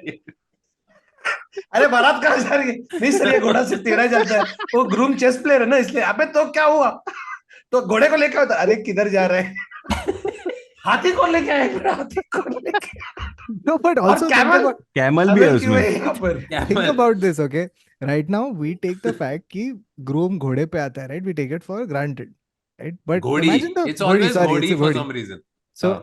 अरे बारात कहाँ जा रही है नहीं सर ये घोड़ा सिर्फ टेढ़ा जाता है वो ग्रूम चेस प्लेयर है ना इसलिए अबे तो क्या हुआ तो घोड़े को लेकर होता अरे किधर जा रहे हैं हाथी कौन लेके आया फिर? हाथी कौन लेके आया? No, but और also think camel, about camel भी है कैमल क्यों उसमें. है यहाँ पर? think about this, okay? Right now we take the fact कि groom घोड़े पे आता है, right? We take it for granted, right? But घोड़ी, imagine the it's always sorry, it's घोड़ी a for घोड़ी. some reason. So,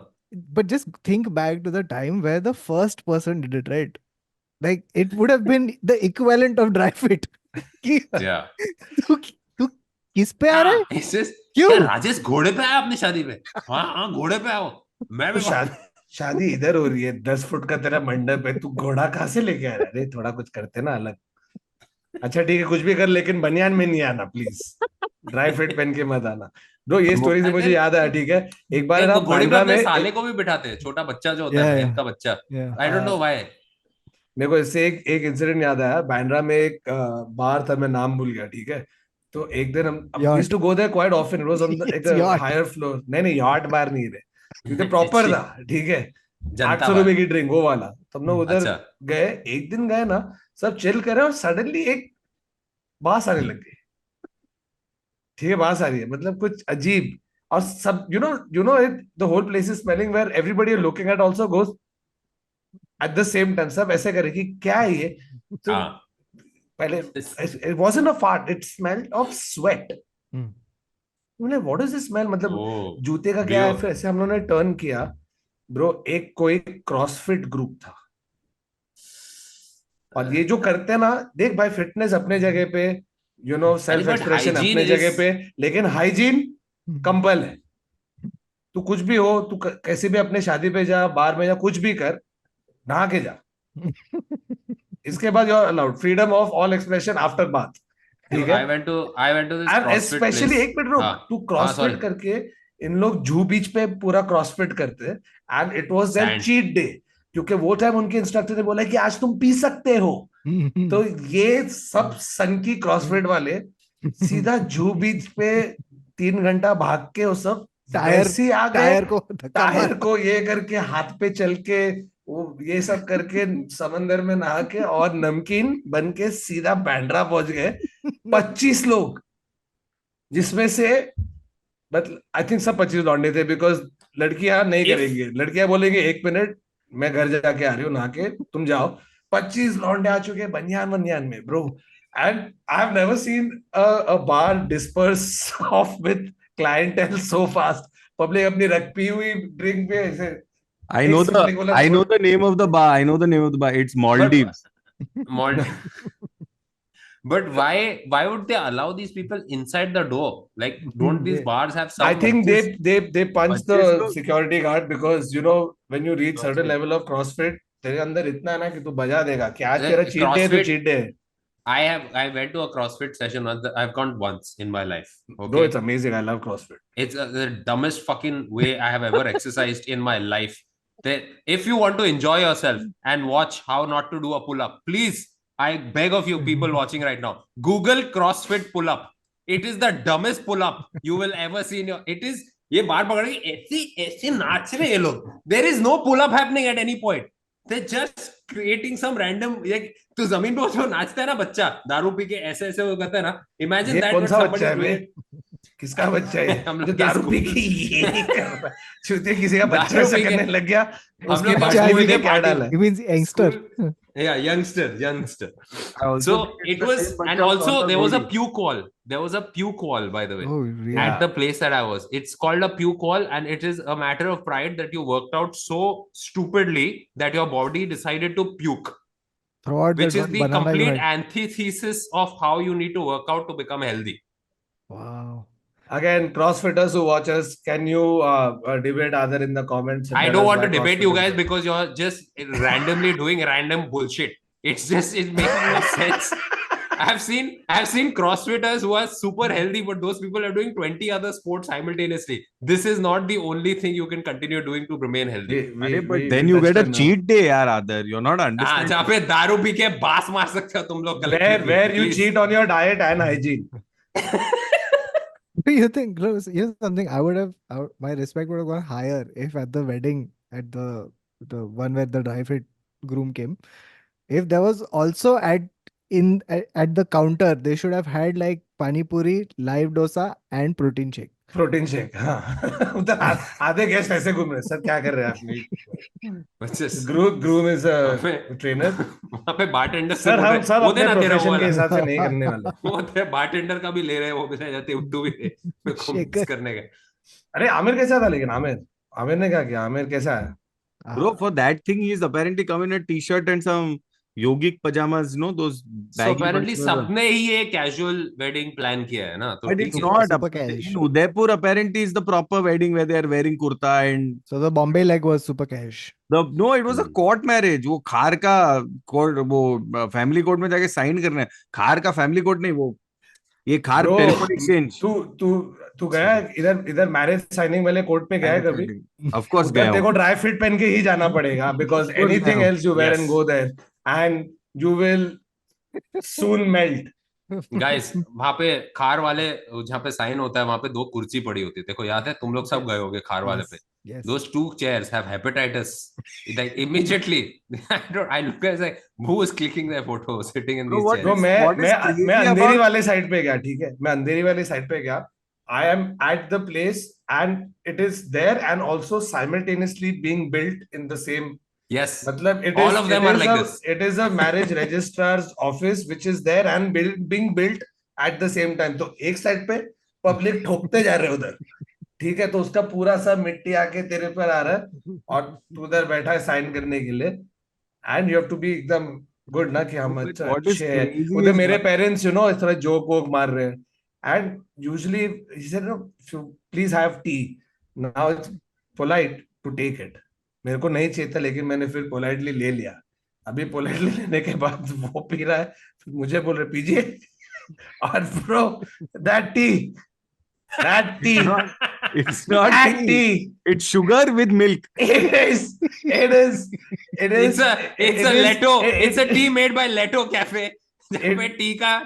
but just think back to the time where the first person did it, right? Like it would have been the equivalent of dry fit. कि Yeah. तू किस पे आ रहा है? क्या इस क्यों? क्या राजेश घोड़े पे आया अपनी शादी पे? हाँ हाँ, घोड़े पे आओ. मैं तो भी शादी इधर हो रही है, 10 फुट का तेरा मंडप है, तू घोड़ा कहाँ से लेके आ रहा है? अरे थोड़ा कुछ करते ना अलग. अच्छा ठीक है, कुछ भी कर, लेकिन बनियान में नहीं आना प्लीज. ड्राई फिट पहन के मत आना. ब्रो ये स्टोरी से And मुझे then याद आया, ठीक है. एक बार ना वो घोड़ी पे बांद्रा में अपने साले को भी बिठाते हैं, छोटा बच्चा जो होता है, Yeah, बहन yeah, का बच्चा. yeah. I don't know why. मेरे को इससे एक इंसिडेंट याद आया. बांद्रा में एक बार था, मैं नाम भूल गया, ठीक है. तो एक दिन हम we used Yacht. To go there quite often. It was on एक It's yacht. Higher floor. नहीं नहीं, यॉट बार नहीं रे, क्योंकि प्रॉपर था, ठीक है. जनता 800 बार. रुपए की ड्रिंक, वो वाला. तो हम लोग उधर अच्छा. गए. एक दिन गए ना, सब चिल कर रहे हैं, और सडनली एक बांस आने लग गई. ठीक है, बांस आ रही है, मतलब कुछ अजीब. और सब you know it, the whole place is smelling, where everybody looking at also goes at the same time. सब ऐसे करे कि क्या है ये. तो हाँ. पहले it wasn't a fart, it smelled of sweat. Hmm. मैंने व्हाट इज दिस स्मेल, मतलब ओ, जूते का क्या है. फिर ऐसे हम लोगों ने टर्न किया. ब्रो एक कोई क्रॉसफिट ग्रुप था. और ये जो करते हैं ना, देख भाई, फिटनेस अपने जगह पे, सेल्फ but एक्सप्रेशन hygiene अपने जगह is पे, लेकिन हाइजीन कंपल है. तू कुछ भी हो, तू कैसे भी अपने शादी पे जा, बार में जा, कुछ भी कर, नहा के जा. इसके बाद you are allowed freedom of all expression after bath. ठीक है. I went to this and CrossFit specially place. एक मिनट रुक, हाँ तू हाँ, sorry. क्रॉसफिट करके, इन लोग जू बीच पे पूरा क्रॉसफिट करते हैं. And it was there Sand. Cheat day, क्योंकि वो टाइम उनके इंस्ट्रक्टर ने बोला कि आज तुम पी सकते हो. तो ये सब सन की क्रॉसफिट वाले सीधा जू बीच पे 3 घंटा भाग के, वो सब टायर वैसे ही आ गए. टायर को धक्का टायर मार. को ये करके, हाथ पे चल के, वो ये सब करके, समंदर में नहा के, और नमकीन बन के सीधा बांद्रा पहुंच गए. 25 लोग, जिसमें से मतलब आई थिंक सब 25 लौंडे थे, बिकॉज लड़कियां नहीं If करेंगे. लड़कियां बोलेंगे 1 मिनट, मैं घर जाके आ रही हूँ नहा के, तुम जाओ. 25 लौंडे आ चुके हैं बनियान बनियान में, bro. And I have never seen a bar disperse of with clientele so fast. Public अपनी रख पी हुई ड्रिंक पे ऐसे. I एक know the सिबलिंग बोला I know the name of the bar. I know the name of the bar. It's but Maldives. but why would they allow these people inside the door? Like, don't these They- bars have I some think Purchase- they punch the purchase security guard, because when you reach certain CrossFit. level of CrossFit, तेरे अंदर इतना है ना कि तू बजा देगा कि आज तेरा चीट डे है तो CrossFit? चीट डे है. I went to a CrossFit session once. I've gone once in my life. Bro, Okay, it's amazing. I love CrossFit. it's the dumbest fucking way I have ever exercised in my life. That if you want to enjoy yourself and watch how not to do a pull up, please, I beg of you, people watching right now, Google CrossFit pull up. It is the dumbest pull up you will ever see in your. It is ये बार पकड़ के ऐसे ऐसे नाच रहे ये लोग. There is no pull up happening at any point. They're just creating some random. तो जमीन पे जो नाचता है ना बच्चा, दारू पी के ऐसे ऐसे वो करता है ना. Imagine ये that. कौन But सा somebody बच्चा is है doing बे? it. किसका बच्चा है हम जो लोग के दारू पी स्कूल के ये कर रहा है? चूतिया किसी का बच्चा दारू ऐसा पी के करने लग गया, हम उसके लोग के बाटली स्कूल में के देख क्या पार्टी. डाला है. It means youngster. School, yeah, youngster. I also So think it's it the was, same and bachcha who also taught the there was a Godi. puke wall. There was a puke wall, by the way, Oh, really? Yeah. at the place that I was. It's called a puke wall, and it is a matter of pride that you worked out so stupidly that your body decided to puke, Throughout which that is the banana you complete had. antithesis of how you need to work out to become healthy. Wow. Again, CrossFitters who watch us, can you debate Aadar in the comments and I tell don't us want why to debate CrossFit you is guys good? because you're just randomly doing random bullshit. It's making no sense. I've seen CrossFitters who are super healthy, but those people are doing 20 other sports simultaneously. This is not the only thing you can continue doing to remain healthy. But then you get a cheat day, yaar, Aadar. You're not हाँ, understanding. जहाँ पे दारू P के बास मार सकते हो तुम लोग where you please. cheat on your diet and hygiene. Do you think, here's something my respect would have gone higher if at the wedding, at the one where the dry fit groom came, if there was also at the counter, they should have had like pani puri, live dosa, and protein shake. Protein shake, हाँ. उधर आधे guest ऐसे घूम रहे, sir क्या कर रहे हैं आप? Groom is a trainer. वहां पे बारटेंडर से सर बोल हम रहे सब वो अपने देना तेरा वो प्रोफेशन के वाला. हिसाब से नहीं करने वाले. वो तेरे बारटेंडर का भी ले रहे हैं, वो भी जाते उट्टू भी दे मेरे को मिक्स Shaker. करने के. अरे आमिर कैसा था, लेकिन आमिर आमिर ने क्या किया, आमिर कैसा है? Bro, for that thing, he's apparently come in a t-shirt and some yogic pajamas, those so baggy apparently pajamas. सबने ही ये कैजुअल वेडिंग प्लान किया है ना, तो But ठीक it's है. not. Super cash. In Udaipur, apparently, is the proper wedding where they are wearing kurta and So the Bombay leg was super cash. no, it was a court marriage. वो खार का court, वो family court में जाके sign करना है. खार का family court नहीं, वो ये खार Bro, telephone exchange. तू तू तू गया इधर इधर मैरिज साइनिंग वाले कोर्ट पे गया है कभी? Of course उधर गया तेरे हूँ. को ड्राई फिट पहन के ही जाना पड़ेगा, बिकॉज Of course एनीथिंग गया हूँ. Else you were Yes. And go there and you will soon melt. Guys वहां पे खार वाले जहाँ पे साइन होता है वहां पे 2 कुर्सी पड़ी होती है, देखो याद है, तुम लोग सब गए होगे खार वाले पे. Yes. Those 2 chairs have hepatitis. Like immediately, I look at like who is clicking their photo sitting in Bro, these what chairs. Bro What is crazy मैं अंधेरी about- वाले साइड पे गया, ठीक है, मैं अंधेरी वाले साइड पे गया. I am at the place and it is there and also simultaneously being built in the same. Yes, मतलब all of them are like this. it is a marriage registrar's office which is there and being built at the same time. तो एक side पे public ठोकते जा रहे हैं उधर, ठीक है, तो उसका पूरा सब मिट्टी आके तेरे पर आ रहा है और तू उधर बैठा है साइन करने के लिए. And you have to be एकदम गुड ना कि हम But what is अच्छे हैं. crazy उधर is मेरे what- पेरेंट्स इस तरह जोक वोक मार रहे हैं. And usually he said, no, please have tea. Now it's polite to take it. मेरे को नहीं चाहिए था, लेकिन मैंने फिर पोलाइटली ले लिया. अभी पोलाइटली लेने के बाद वो पी रहा है, फिर मुझे बोल रहे पीजिए. और bro that T It's not that tea. tea, It's sugar with milk. it is It's a Leto. It's a tea made by Leto Cafe. जहाँ पे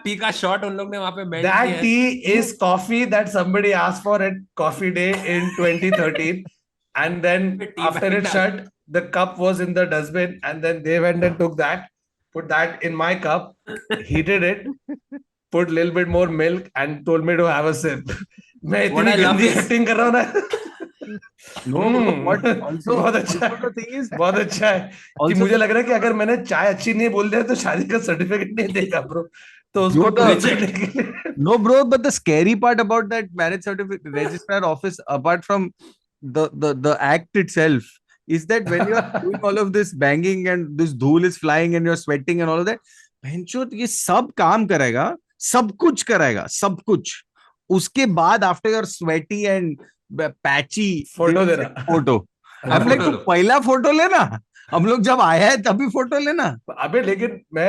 टी का शॉट उन लोग ने वहां पे मेल्ट किया that है. tea is coffee that somebody asked for at coffee day in 2013, and then Tea after bag it डाल. shut, the cup was in the dustbin, and then they went and took that, put that in my cup, heated it, put little bit more milk, and told me to have a sip. मैं What इतनी I love गंदी is- acting कर रहा हूँ ना. No, what also बहुत अच्छा also the thing is बहुत अच्छा है कि Also मुझे the- लग रहा है कि अगर मैंने चाय अच्छी नहीं बोल दिया तो शादी का सर्टिफिकेट नहीं देगा ब्रो. तो उसको You the- prove करने के लिए no, bro. But the scary part about that marriage certificate registrar office, apart from the act itself, is that when you're doing all of this banging and this धूल is flying and you're sweating and all of that, भैंचोद ये सब काम करेगा, सब कुछ कराएगा, सब कुछ. उसके बाद after you're sweaty and patchy, photo दे रहा. फोटो. I'm like, फोटो तू लो. पहला फोटो लेना. हम लोग जब आया है तभी फोटो लेना. अबे लेकिन मैं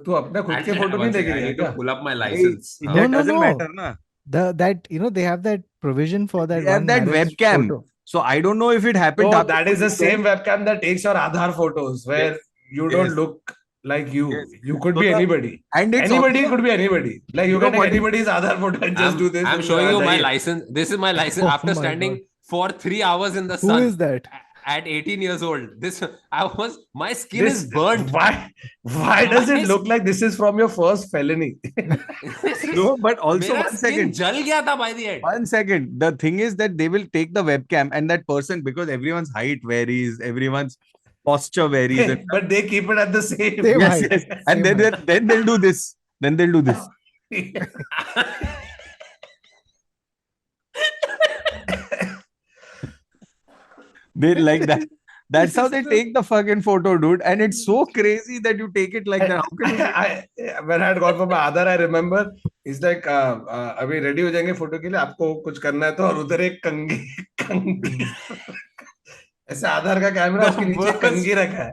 तू अपना खुद के फोटो नहीं लेके I गया need to क्या? pull up my license. It No, no, doesn't no. matter, na. That they have that provision for that They have one that marriage webcam. photo. So I don't know if it happened. So after that is the 2010. same webcam that takes your Aadar photos where Yes. you don't Yes. look like you. Yes. You could So be the- anybody. And it's Anybody also- could be anybody. Like you You can know take what is- anybody's Aadar photo and just do this. I'm and showing you my जाइए. license. This is my license Oh after my standing God. for 3 hours in the Who sun is that? at 18 years old. My skin This is burnt. why does it look like this is from your first felony? No, but also मेरा one skin second. जल गया था by the end. 1 second. The thing is that they will take the webcam and that person, because everyone's height varies, everyone's posture varies. And But they keep it at the same. Same yes, height. yes. And Same then they'll do this. Then they'll do this. They like that. That's how they take the fucking photo, dude. And it's so crazy that you take it like that. How can you? When I had gone for my Aadar, I remember it's like अभी ready हो जाएंगे photo के लिए, आपको कुछ करना है तो, और उधर एक कंगी ऐसे आधार का कैमरा, उसके नीचे कंगी रखा है.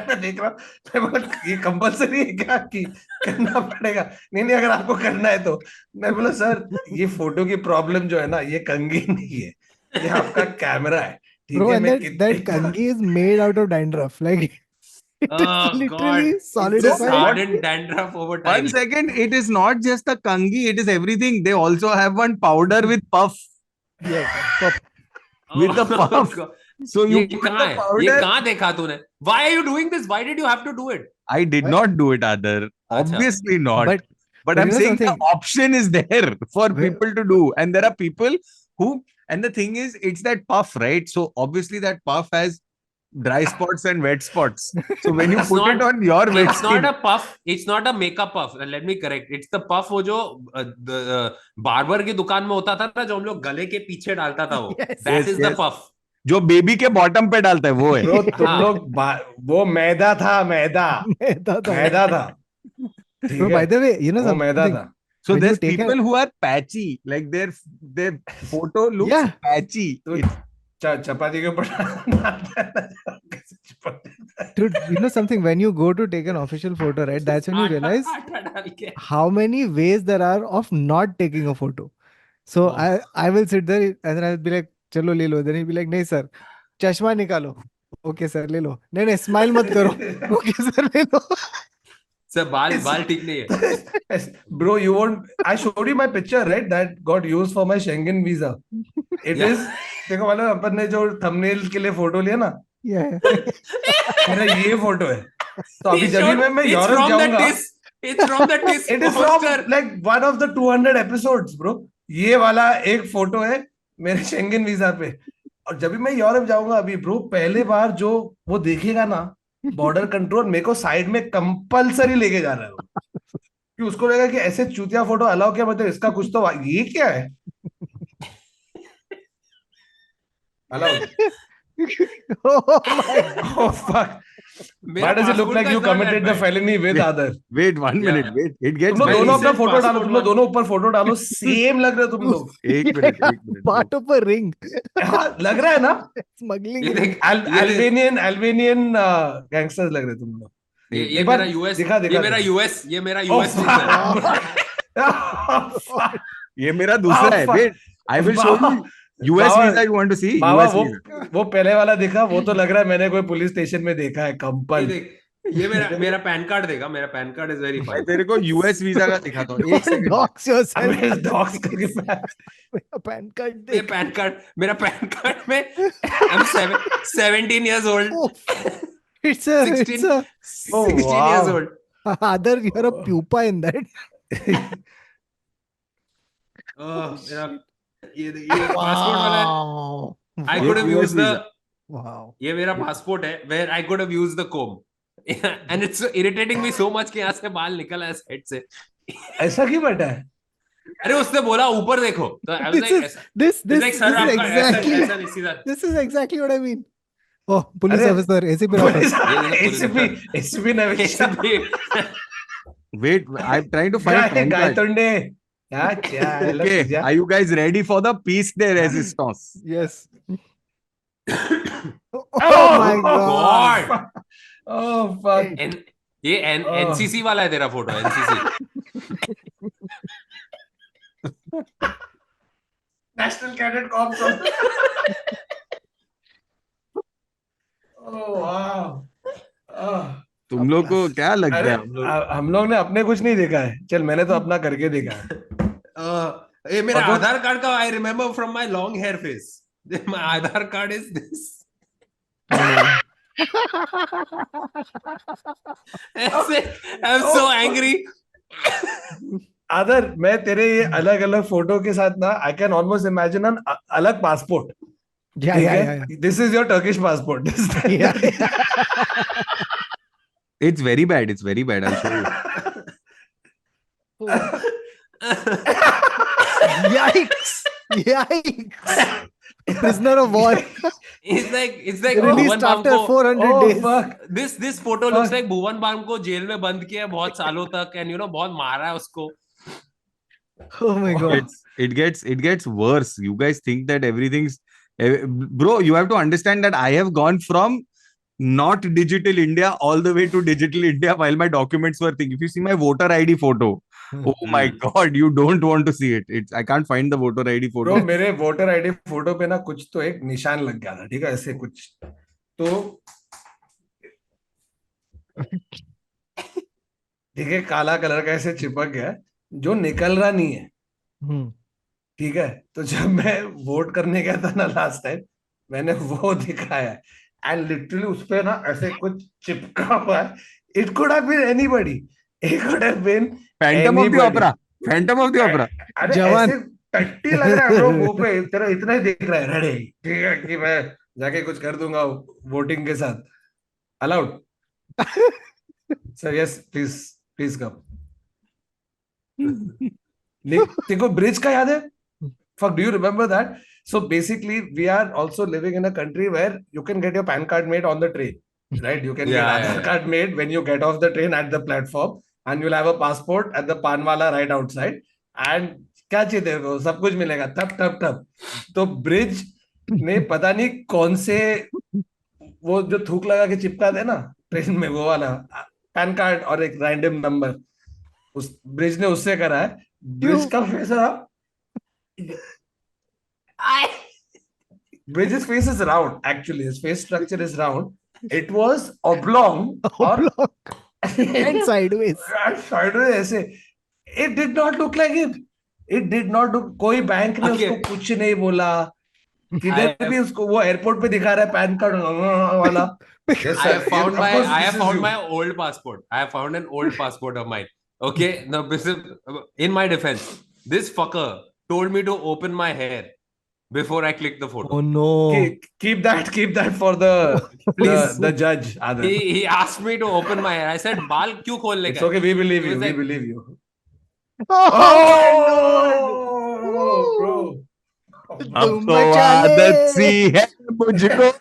मैं देख रहा हूँ, मैं बोला ये कंपलसरी है क्या कि करना पड़ेगा? नहीं नहीं, अगर आपको करना है तो. मैं बोला सर ये फोटो की प्रॉब्लम जो है ना, ये कंगी नहीं है, ये आपका कैमरा है. ठीक Bro, है, and मैं that kangi is made out of dandruff. Like it is Oh, literally God. It's solidified. just hardened dandruff over time. 1 second. It is not just a kangi. It is everything. They also have one powder with puff. Yes. Puff. With the Oh, puff. God. So you ये put कहाँ the है? ये powder. कहाँ देखा तूने? Why are you doing this? Why did you have to do it? I did not do it, Aadar. अच्छा. Obviously not. But But I'm you know saying the something? option is there for Where- people to do. And there are people who, and the thing is, it's that puff, right? So obviously that puff has dry spots and wet spots. So when you It's put it not- on your wet It's not skin, a puff. It's not a makeup puff. Let me correct. It's the puff वो जो barber की दुकान में होता था ना, जो हम लोग गले के पीछे डालता था वो. Yes. That Yes, is the yes. puff. जो बेबी के बॉटम पे डालता है वो है. ब्रो तुम हाँ. लोग वो मैदा था, मैदा मैदा था, ठीक Bro, है, by the way, you know वो मैदा something? था. So When you there's take people a- who are patchy, like their photo looks Yeah. patchy. तो It's- चपाती के ऊपर कैसे चिपक जाता है? Dude, you know something? When you go to take an official photo, right? That's when you realize आटा डाल के. how many ways there are of not taking a photo. So Oh. I will sit there and then I'll be like, चलो ले लो. Then he'll be like, नहीं sir, चश्मा निकालो. Okay sir, ले लो. नहीं smile मत करो. Okay sir, ले लो. सर बाल ठीक नहीं है. Bro, you won't. I showed you my picture, right? That got used for my Schengen visa. It Yeah. is. देखो मालूम है, अपन ने जो थंबनेल के लिए फोटो लिया ना, Yeah. मेरा ये फोटो है. तो अभी He जब भी showed- मैं it's यूरोप from the जाऊंगा, TIS. It's from the TIS it is poster. from like one of the 200 episodes, bro. ये वाला एक फोटो है मेरे शेंगन वीजा पे. और जब भी मैं यूरोप जाऊंगा अभी, ब्रो, पहले बार जो वो देखेगा ना बॉर्डर कंट्रोल, मेरे को साइड में कंपलसरी लेके जा रहा है वो. कि उसको लगेगा कि ऐसे चूतिया फोटो अलाउ क्या, मतलब इसका कुछ तो ये क्या है allowed. Oh my God. Oh fuck. मेरा Why does it look passport like का you is not that committed the bad. felony with Yeah. Aadar? Wait 1 Yeah, minute. yeah. Wait. It तुम gets लोग very दोनों अपना recent photo डालो, passport तुम लोग one. दोनों ऊपर फोटो डालो, सेम लग रहे हो तुम लोग. एक minute. Part of a ring. हाँ, लग रहा है ना. Smuggling. ये ring. देख, ये देख, अल्बेनियन गैंगस्टर्स लग रहे तुम लोग. ये एक बार मेरा यूएस, दिखा, ये मेरा दिखा. यूएस, ये मेरा Oh, यूएस वीजा है. fuck. Oh, fuck. ये मेरा दूसरा है. fuck. Wait. I will show you. US Baba, visa you want to see? Baba, US visa. वो पहले वाला दिखा, वो तो लग रहा है मैंने कोई पुलिस स्टेशन में देखा है. ये कंपल. देख, ये मेरा पैन कार्ड देगा. मेरा पैन कार्ड इज वेरी मैं फाइन. तेरे को US visa का दिखाता हूँ. एक सेकंड. Dox yourself. अबे डॉग्स करके मेरा पैन कार्ड ये देख. मेरा पैन कार्ड में I am 17 years old. Oh, it's a 16 Oh, 16 wow. years old. Aadar, you're a pupa in that. ये पासपोर्ट वाला है. Wow. I ये could have US used the visa. Wow. ये मेरा पासपोर्ट है where I could have used the comb. And it's irritating me so much कि यहाँ से बाल निकला है साइड से. ऐसा क्यों बैठा है? अरे उसने बोला ऊपर देखो, तो I was This like, is ऐसा- this It's like, sir is आपका ऐसा exactly नहीं सीधा. this is exactly what I mean. Oh, police अरे, officer, ACP officer. ACP नवेश. Wait. I'm trying to find PAN card. Gaitonde. क्या है लग Okay. जा. Are you guys ready for the peace de resistance? Yes. Oh my God. God. Oh fuck. ये Oh. NCC वाला है तेरा photo. NCC. National Cadet Corps. Oh wow. तुम लोग को क्या लगता अरे है हम लोग हम लोग ने अपने कुछ नहीं देखा है. चल मैंने तो अपना करके देखा है. ये मेरा और वो- आधार कार्ड का I remember from my long hair face. My Aadhaar card is this. ऐसे आई एम सो एंग्री. आदर, मैं तेरे ये अलग अलग फोटो के साथ ना, I can almost imagine an अलग passport. Yeah. This is your Turkish passport. Yeah. It's very bad. It's very bad. I'll show you. Yikes! Yikes! Prisoner of war. It's like Released Bhuvan Bam after को 400 Oh days. fuck. this photo looks like Bhuvan Bam को jail में बंद किया है बहुत सालों तक, and बहुत मारा है उसको. Oh my God. It gets worse. You guys think that everything's bro, you have to understand that I have gone from not digital India all the way to digital India while my documents were thing. If you see my voter ID photo, oh my God, you don't want to see it. I can't find the voter ID photo. Bro, मेरे voter ID photo पे ना कुछ तो एक निशान लग गया था. ठीक है, ऐसे कुछ तो ठीक है, काला कलर का ऐसे चिपक गया जो निकल रहा नहीं है. ठीक है, तो जब मैं वोट करने गया था ना लास्ट टाइम, मैंने वो दिखाया एंड लिटरली उस पे ना ऐसे कुछ चिपका हुआ है. It could have been anybody. He could have been Phantom of the anybody. Opera. Phantom of the Opera. अरे जवान। ऐसे टट्टी लग रहा है ब्रो मुंह पे, तेरा इतना ही दिख रहा है रेडी, ठीक है कि मैं जाके कुछ कर दूंगा वोटिंग के साथ. Allowed sir? Yes please, please come. तेरे को ब्रिज का याद है? Fuck, do you remember that? So basically, we are also living in a country where you can get your PAN card made on the train, right? You can get Yeah, Aadar yeah. card made when you get off the train at the platform, and you'll have a passport at the pan wala right outside. And क्या चाहिए तेरे को, सब कुछ मिलेगा. तब तब तब तो ब्रिज ने पता नहीं कौन से वो जो थूक लगा के चिपका दे ना ट्रेन में, वो वाला पैन कार्ड और एक रैंडम नंबर, उस ब्रिज ने उससे करा है. ब्रिज का face Bridge's face is round. Actually, his face structure is round. It was oblong or And sideways. sideways ऐसे. It did not look like him. It did not look. कोई bank ने Okay. उसको कुछ नहीं बोला. किधर भी उसको वो एयरपोर्ट पे दिखा रहा है पैन कार्ड वाला. Yes, I sir. have found Of my course, I this have is found you. my old passport. I have found an old passport of mine. Okay, now this is, in my defense, this fucker told me to open my hair before I click the photo. Oh no. Keep that for the Please. the judge. Aadar. He asked me to open my hair. I said, "बाल क्यों खोलने It's का?" okay. We believe He you. was We like, believe you. Oh, bro. अब तुम तो बचा ले। आदत सी है मुझको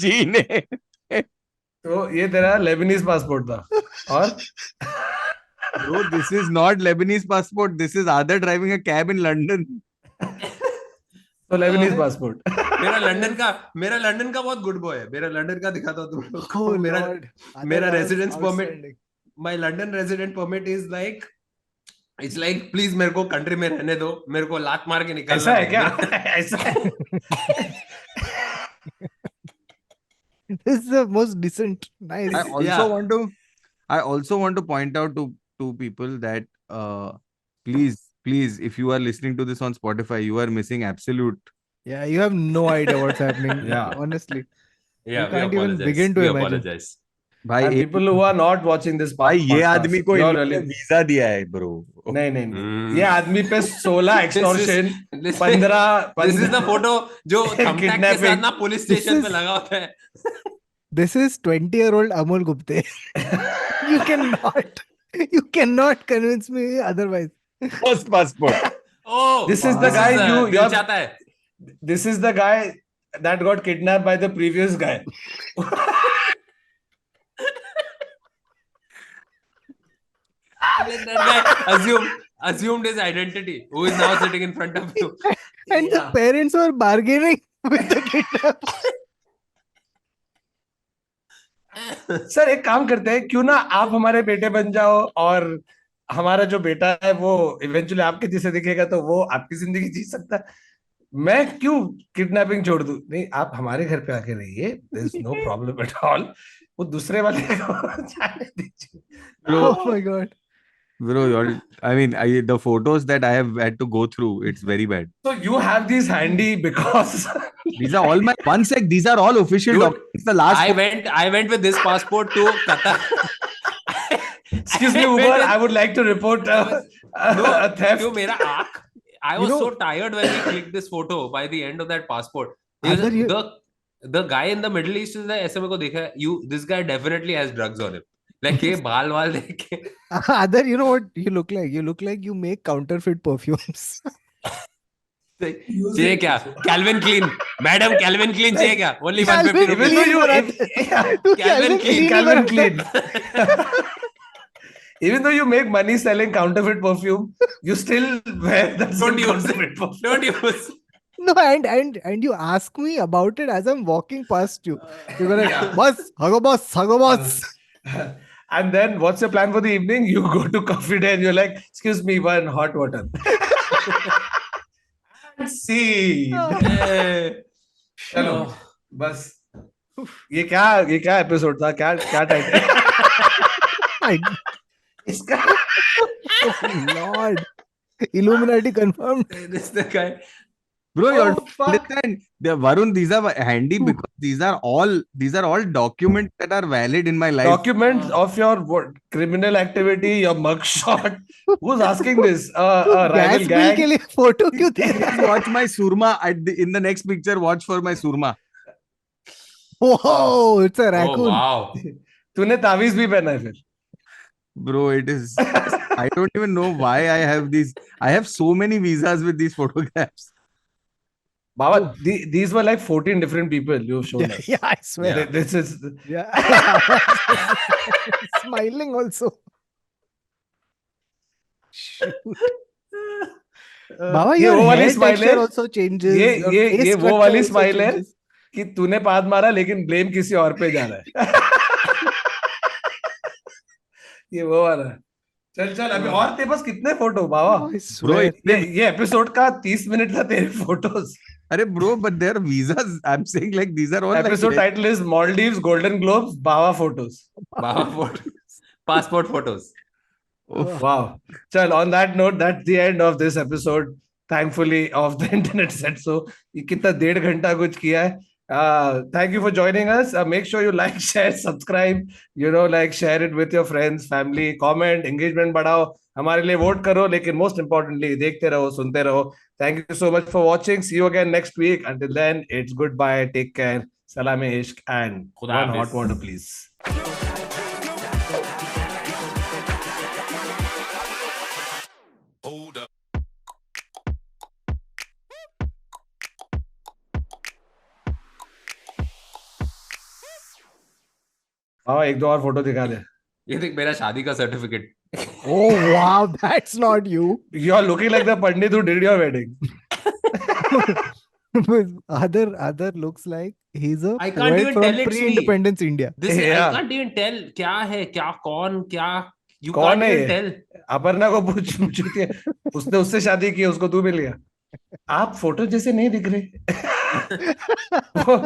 जीने. तो ये तेरा लेबनीज पासपोर्ट था. और Bro, this is not Lebanese passport. This is Aadar driving a cab in London. तो लेबनीज पासपोर्ट. मेरा लंदन का बहुत गुड बॉय है. मेरा लंदन का दिखाता हूँ तुम लोग को. Oh मेरा Lord. मेरा That was residence permit, outstanding. my London resident permit is like, it's like, please मेरे को कंट्री में रहने दो, मेरे को लात मार के निकलना ऐसा है दो. क्या? ऐसा है. This is the most decent. Nice. I also Yeah. want to point out to people that please, if you are listening to this on Spotify, you are missing absolute. Yeah, you have no idea what's happening. Yeah. Honestly. Yeah, You we can't even apologize. begin to We imagine. apologize. भाई And people who are not watching this भाई ये podcast, आदमी को इन you're लोगों ने really- visa दिया है bro. नहीं नहीं नहीं, Hmm. ये आदमी पे 16 extortion, This is 15 the photo जो thumbtack के Kidnapping. साथ ना पुलिस This स्टेशन पे is- लगा होता है. This is 20-year-old Amol Gupte. You cannot convince me otherwise. First passport. Oh, This is the guy you दिल चाहता है. This is the guy that got kidnapped by the previous guy. That guy assumed his identity, who is now sitting in front of you. And the parents were bargaining with the kidnapper. Sir एक काम करते हैं, क्यों ना आप हमारे बेटे बन जाओ और हमारा जो बेटा है वो इवेंचुअली आपके जैसे दिखेगा तो वो आपकी जिंदगी जी सकता है. मैं क्यों किडनैपिंग छोड़ दूं? नहीं, आप हमारे घर पे आके रहिए, there is no problem at all. वो दूसरे वाले को जाने दीजिए. Oh my God. Bro, the photos that I have had to go through, it's very bad. So you have these handy because These are all my one sec. These are all official Dude, documents. The last. I went with this passport to Qatar. excuse me Uber, I would like to report a theft. क्यों मेरा आँख? I was so tired when we clicked this photo. By the end of that passport, the guy in the Middle East is like, ऐसे मेरे को देखा. This guy definitely has drugs on him. Like ये बाल वाल देख के. Aadar, you know what you look like? You look like you make counterfeit perfumes. चाहिए क्या? Calvin Klein, madam, Calvin Klein चाहिए क्या? Only 150 Even rupees. though you Calvin Klein. Even though you make money selling counterfeit perfume, you still wear that same counterfeit perfume. Don't use. No, and you ask me about it as I'm walking past you. You're like, boss, hago boss. And then what's your plan for the evening? You go to coffee day and you're like, excuse me, one hot water. And see. चलो बस ये क्या episode था? क्या title इसका? Oh Lord. Illuminati confirmed. This is the guy. Bro, you have Oh, to fuck. understand. Varun, these are handy because these are all documents that are valid in my life. Documents of your what, criminal activity, your mugshot. Who's asking this? Gas Rival bill gang. के लिए photo क्यों दे रहे Please watch my surma in the next picture. Watch for my surma. हो? It's a Oh raccoon. wow. तूने तावीज भी पहना है फिर? Bro, it is. I don't even know why I have these. I have so many visas with these photographs. Baba, these were like 14 different people you've shown Yeah, us. yeah, I swear. Yeah. This is. Yeah. Smiling also. Shoot. Baba, ये your वो वाली hair smile texture है. also changes. ये Your ये face ये वो structure वाली also smile है changes. कि तूने पाद मारा लेकिन ब्लेम किसी और पे जा रहा है. ये वो वाला है. चल चल अभी और तेरे पास कितने photo Baba? I Bro, swear. ये एपिसोड का 30 मिनट था तेरे photos. Arey bro, but they're visas. I'm saying like these are all episode like. Title is Maldives Golden Globes Baba photos. Baba photos. Passport photos. Oh, Wow. Chal, on that note, that's the end of this episode. Thankfully, of the internet set. So, ये कितना 1.5 घंटा कुछ किया है. Thank you for joining us. Make sure you like, share, subscribe. Like share it with your friends, family. Comment, engagement बढ़ाओ. हमारे लिए vote करो. लेकिन most importantly, देखते रहो, सुनते रहो. Thank you so much for watching. See you again next week. Until then, it's goodbye. Take care. Salame ishq and Khuda one Hafiz. hot water, please. Hold up. हाँ एक दो और फोटो दिखा दे. ये देख मेरा शादी का certificate. Oh wow, that's not you. You are looking like the Pandit who did your wedding. Aadar looks like he's a I can't poet even from tell it's me. pre-independence India. This Yeah. I can't even tell क्या है क्या कौन क्या. You कौन can't है even ये? tell. Aparna को पूछ चुकी है. उसने उससे शादी की, उसको तू मिल गया. आप फोटो जैसे नहीं दिख रहे. वो